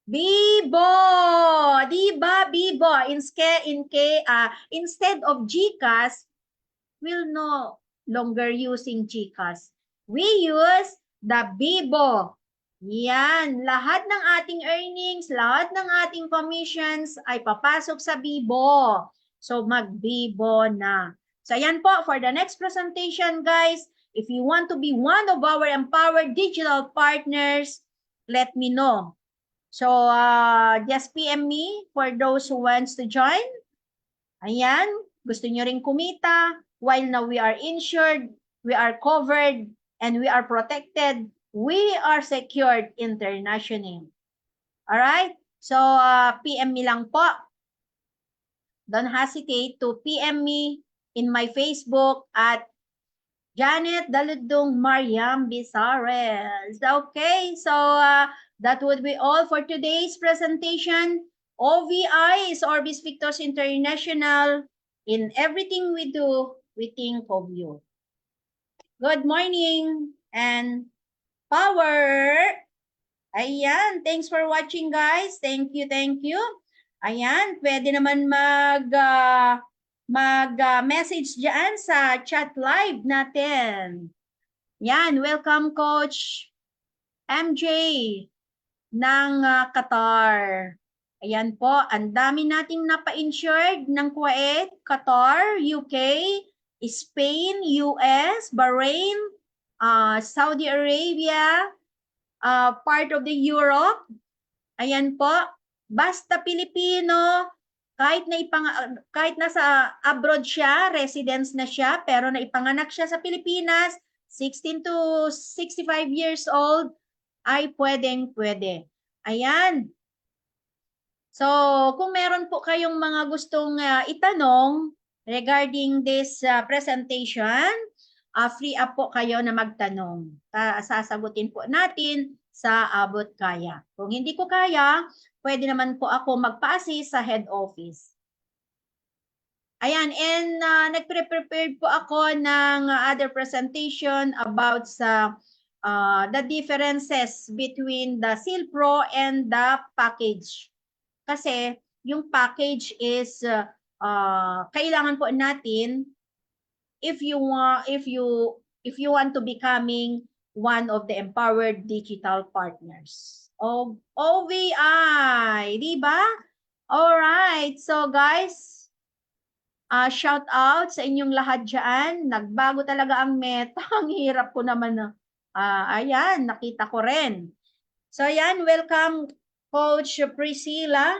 Bibo! Diba, Bibo? Instead of GCash, we'll no longer using GCash. We use the Bibo. Yan, lahat ng ating earnings, lahat ng ating commissions ay papasok sa Bibo. So, mag-Bibo na. So, yan po, for the next presentation, guys, if you want to be one of our empowered digital partners, let me know. So, just PM me for those who wants to join. Ayan, gusto nyo rin kumita. While now we are insured, we are covered, and we are protected, we are secured internationally. Alright? So, PM me lang po. Don't hesitate to PM me in my Facebook at Janet Daludong Mariam Bisares. Okay, so that would be all for today's presentation. OVI is Orbis Victus International. In everything we do, we think of you. Good morning and power! Ayan, thanks for watching, guys. Thank you, thank you. Ayan, pwede naman mag-message dyan sa chat live natin. Yan, welcome Coach MJ ng Qatar. Ayan po, ang dami nating napa-insured ng Kuwait, Qatar, UK, Spain, US, Bahrain, Saudi Arabia, part of the Europe, Ayan po, basta Pilipino, kahit nasa abroad siya, residence na siya, pero naipanganak siya sa Pilipinas, 16 to 65 years old, ay pwedeng-pwede. Ayan. So, kung meron po kayong mga gustong itanong regarding this presentation, free up po kayo na magtanong. Sasagutin po natin sa abot kaya. Kung hindi ko kaya, pwede naman po ako magpa-assist sa head office. Ayan, and nagpre-prepare po ako ng other presentation about sa the differences between the Seal Pro and the package. Kasi yung package is kailangan po natin if you want to becoming one of the empowered digital partners of OVI, di ba? All right. So guys, shout out sa inyong lahat dyan. Nagbago talaga ang meta. Ang hirap ko naman na. Ayan, nakita ko rin. So ayan, welcome Coach Priscilla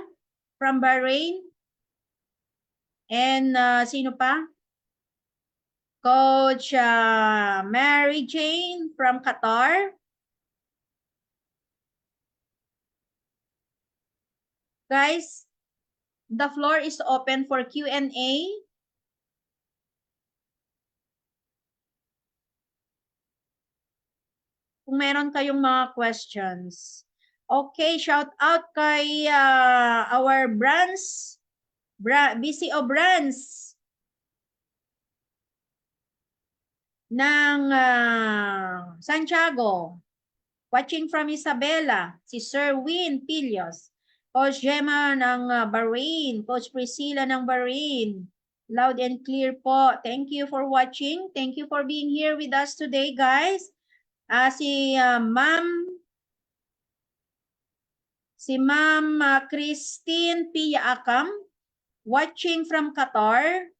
from Bahrain. And sino pa? Coach Mary Jane from Qatar. Guys, the floor is open for Q&A. Kung meron kayong mga questions. Okay, shout out kay our brands, BCO brands ng Santiago. Watching from Isabela, si Sir Win Pilios. Coach Gemma ng Bahrain, Coach Priscilla ng Bahrain. Loud and clear po. Thank you for watching. Thank you for being here with us today, guys. Si Ma'am Christine Pia Akam, watching from Qatar.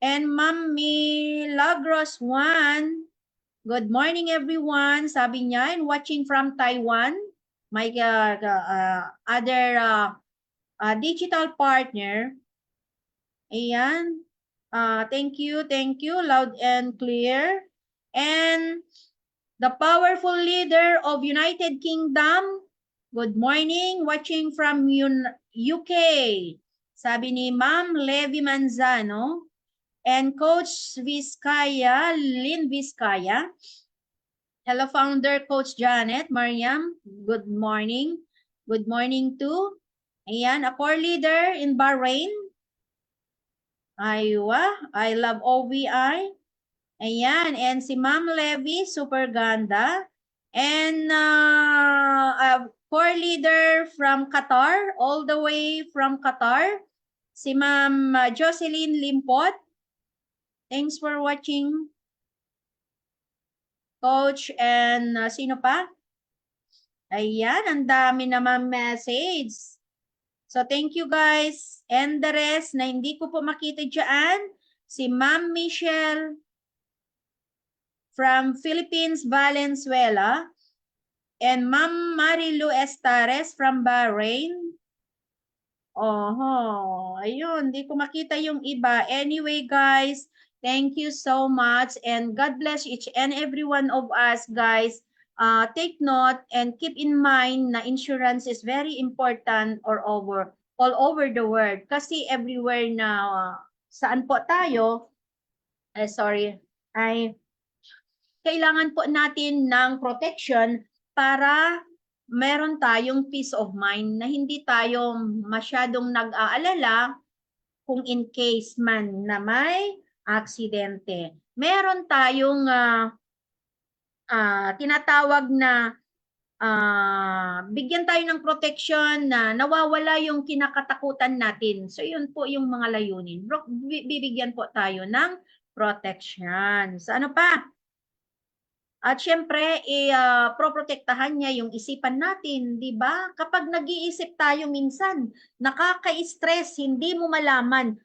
And Ma'am Milagros Juan, good morning everyone. Sabi niya, and watching from Taiwan. My other digital partner. Ayan. Thank you, loud and clear. And the powerful leader of United Kingdom, good morning, watching from UK. Sabi ni Ma'am Levi Manzano. And Coach Vizcaya, Lynn Vizcaya. Hello, founder Coach Janet, Mariam. Good morning. Good morning too. Ayan, a core leader in Bahrain. Aywa, I love OVI. Ayan, and si Ma'am Levy, super ganda. And a core leader from Qatar, all the way from Qatar. Si Ma'am Jocelyn Limpot. Thanks for watching. Coach and sino pa? Ayan, ang dami naman message. So thank you guys. And the rest na hindi ko po makita dyan, si Ma'am Michelle from Philippines, Valenzuela. And Ma'am Marilu Estares from Bahrain. Ayun, hindi ko makita yung iba. Anyway guys, thank you so much and God bless each and every one of us, guys. Take note and keep in mind na insurance is very important all over the world. Kasi everywhere na saan po tayo, kailangan po natin ng protection para meron tayong peace of mind na hindi tayo masyadong nag-aalala kung in case man na may aksidente. Meron tayong tinatawag na bigyan tayo ng protection na nawawala yung kinakatakutan natin. So yun po yung mga layunin. Bibigyan po tayo ng protection. So ano pa? At syempre, proprotektahan niya yung isipan natin, di ba? Kapag nag-iisip tayo minsan, nakaka-stress, hindi mo malaman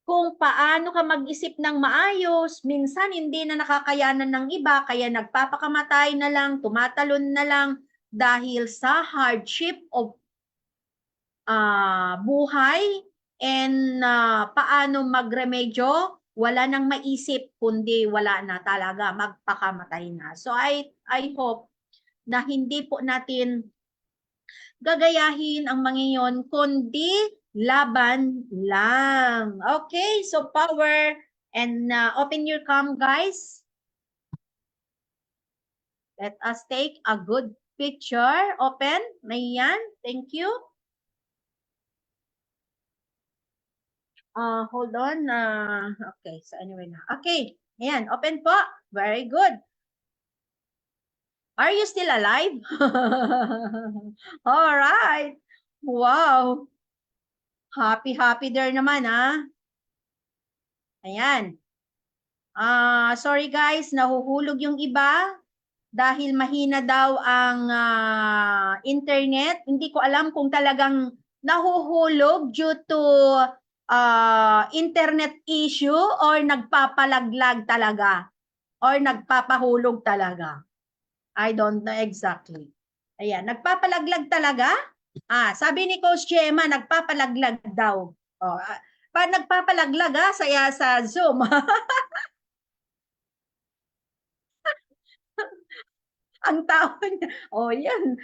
kung paano ka mag-isip ng maayos. Minsan, hindi na nakakayanan ng iba, kaya nagpapakamatay na lang, tumatalon na lang, dahil sa hardship of buhay and paano magremedyo, wala nang maisip kundi wala na talaga, magpakamatay na. So I hope na hindi po natin gagayahin ang mga yon, kundi laban lang. Okay, so power and open your cam, guys. Let us take a good picture. Open. Mayan. Thank you. Hold on. Okay, so anyway na. Okay, ayan, open po. Very good. Are you still alive? All right. Wow. Happy there naman, ha? Ayan. Sorry guys, nahuhulog yung iba dahil mahina daw ang internet. Hindi ko alam kung talagang nahuhulog due to internet issue or nagpapalaglag talaga or nagpapahulog talaga. I don't know exactly. Ayan, nagpapalaglag talaga? Sabi ni Coach Gemma, nagpapalaglag daw. Nagpapalaglag sa Zoom. Ang tao niya. Yan.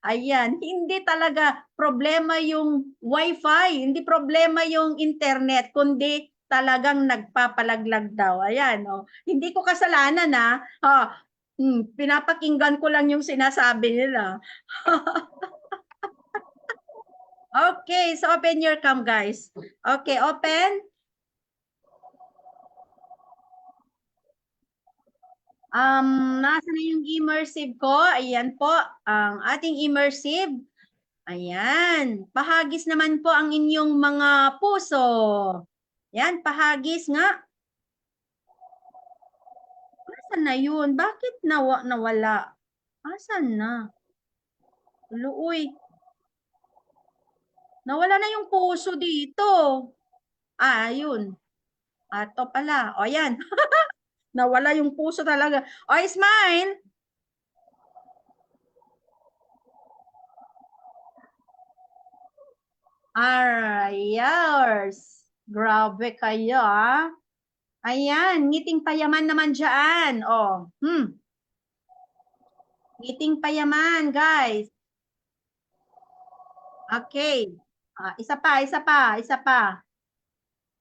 Ayan, hindi talaga problema yung wifi, hindi problema yung internet, kundi talagang nagpapalaglag daw. Ayan, hindi ko kasalanan pinapakinggan ko lang yung sinasabi nila. Okay, so open your cam, guys. Okay, open. Nasa na yung immersive ko? Ayan po, ang ating immersive. Ayan, pahagis naman po ang inyong mga puso. Yan, pahagis nga. Asan na yun? Bakit nawala? Asan na? Luoy. Nawala na yung puso dito. Ayun. Ito pala. Yan. Nawala yung puso talaga. Smile. Yours. Grabe kayo, Ayan, ngiting payaman naman dyan. Ngiting payaman, guys. Okay. Isa pa.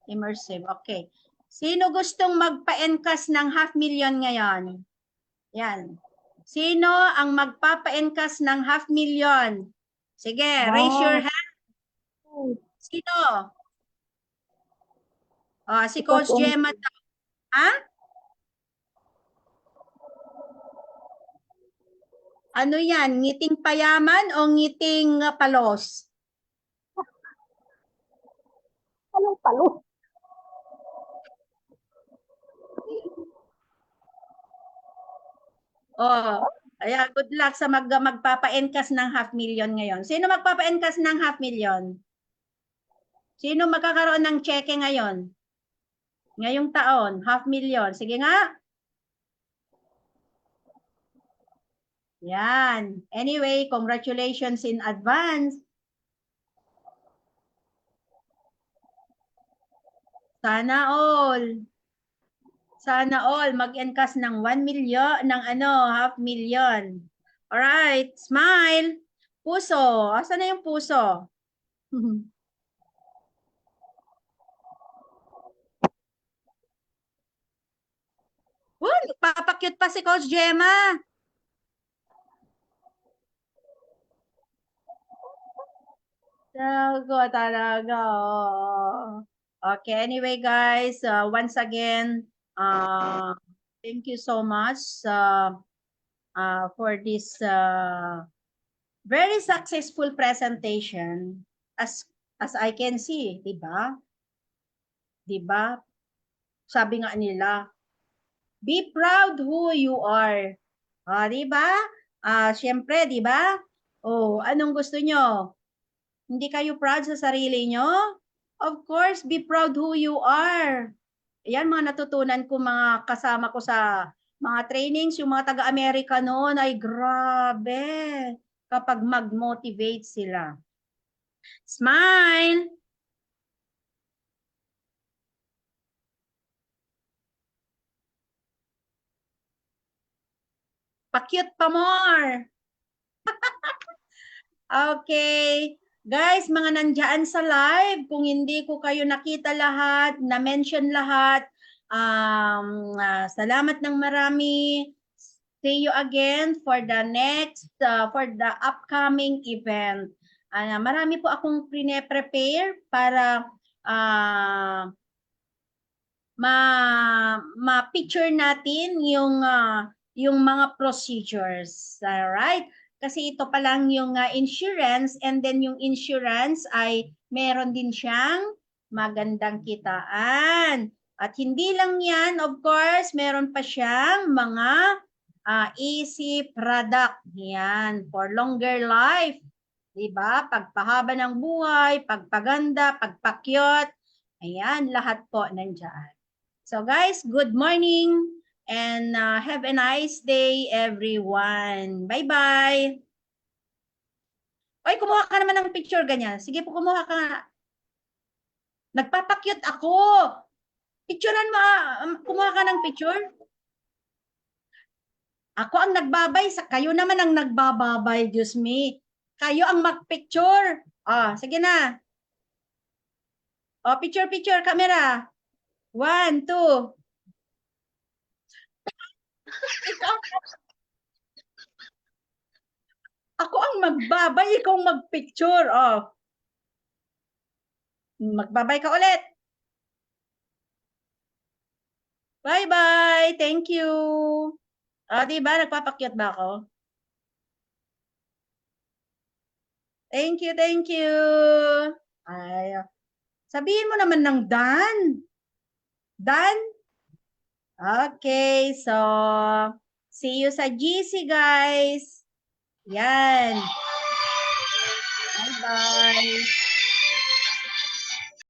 Immersive, okay. Sino gustong magpa-encash ng 500,000 ngayon? Yan. Sino ang magpapa-encash ng 500,000? Sige, raise your hand. Sino? Si Coach Gemma. Ano yan? Ngiting payaman o ngiting palos? Palos. Ayan, good luck sa magpapa-encash ng 500,000 ngayon. Sino magpapa-encash ng 500,000? Sino magkakaroon ng cheque ngayon? Ngayong taon, 500,000. Sige nga. Yan. Anyway, congratulations in advance. Sana all. Sana all mag-encash ng 1 million, ng 500,000. Alright, smile. Puso. Asan na yung puso? Nagpapakyut pa si Coach Gemma. Talaga. Okay, anyway guys, once again, thank you so much for this very successful presentation. As I can see, di ba? Di ba? Sabi nga nila, be proud who you are. Di ba? Syempre, di ba? Anong gusto nyo? Hindi kayo proud sa sarili nyo? Of course, be proud who you are. Yan mga natutunan ko, mga kasama ko sa Mga trainings, yung mga taga-Amerika noon ay grabe kapag mag-motivate sila. Smile! Pa-cute pa more! Okay. Guys, mga nandyan sa live, kung hindi ko kayo nakita lahat, na-mention lahat, salamat ng marami. See you again for the next, for the upcoming event. Marami po akong prepare para ma-picture natin yung mga procedures. Alright? Kasi ito pa lang yung insurance, and then yung insurance ay meron din siyang magandang kitaan. At hindi lang yan, of course, meron pa siyang mga easy product. Yan, for longer life. Diba? Pagpahaba ng buhay, pagpaganda, pagpakyot. Ayan, lahat po nandyan. So guys, good morning and have a nice day everyone. Bye-bye. Oy, kumuha ka naman ng picture ganyan. Sige po, kumuha ka. Nagpapakyut ako. Picturean mo, kumuha ka ng picture. Ako ang nagbabay, kayo naman ang nagbababay, Diyos me. Kayo ang mag-picture. Sige na. Picture, camera. 1, 2. Ako ang magbabay, ikaw mag-picture. Magbabay ka ulit. Bye-bye. Thank you. Diba? Nagpapakyat ba ako? Thank you, thank you. Ay, sabihin mo naman ng done. Done? Okay, so see you sa GC, guys. Yan. Bye-bye.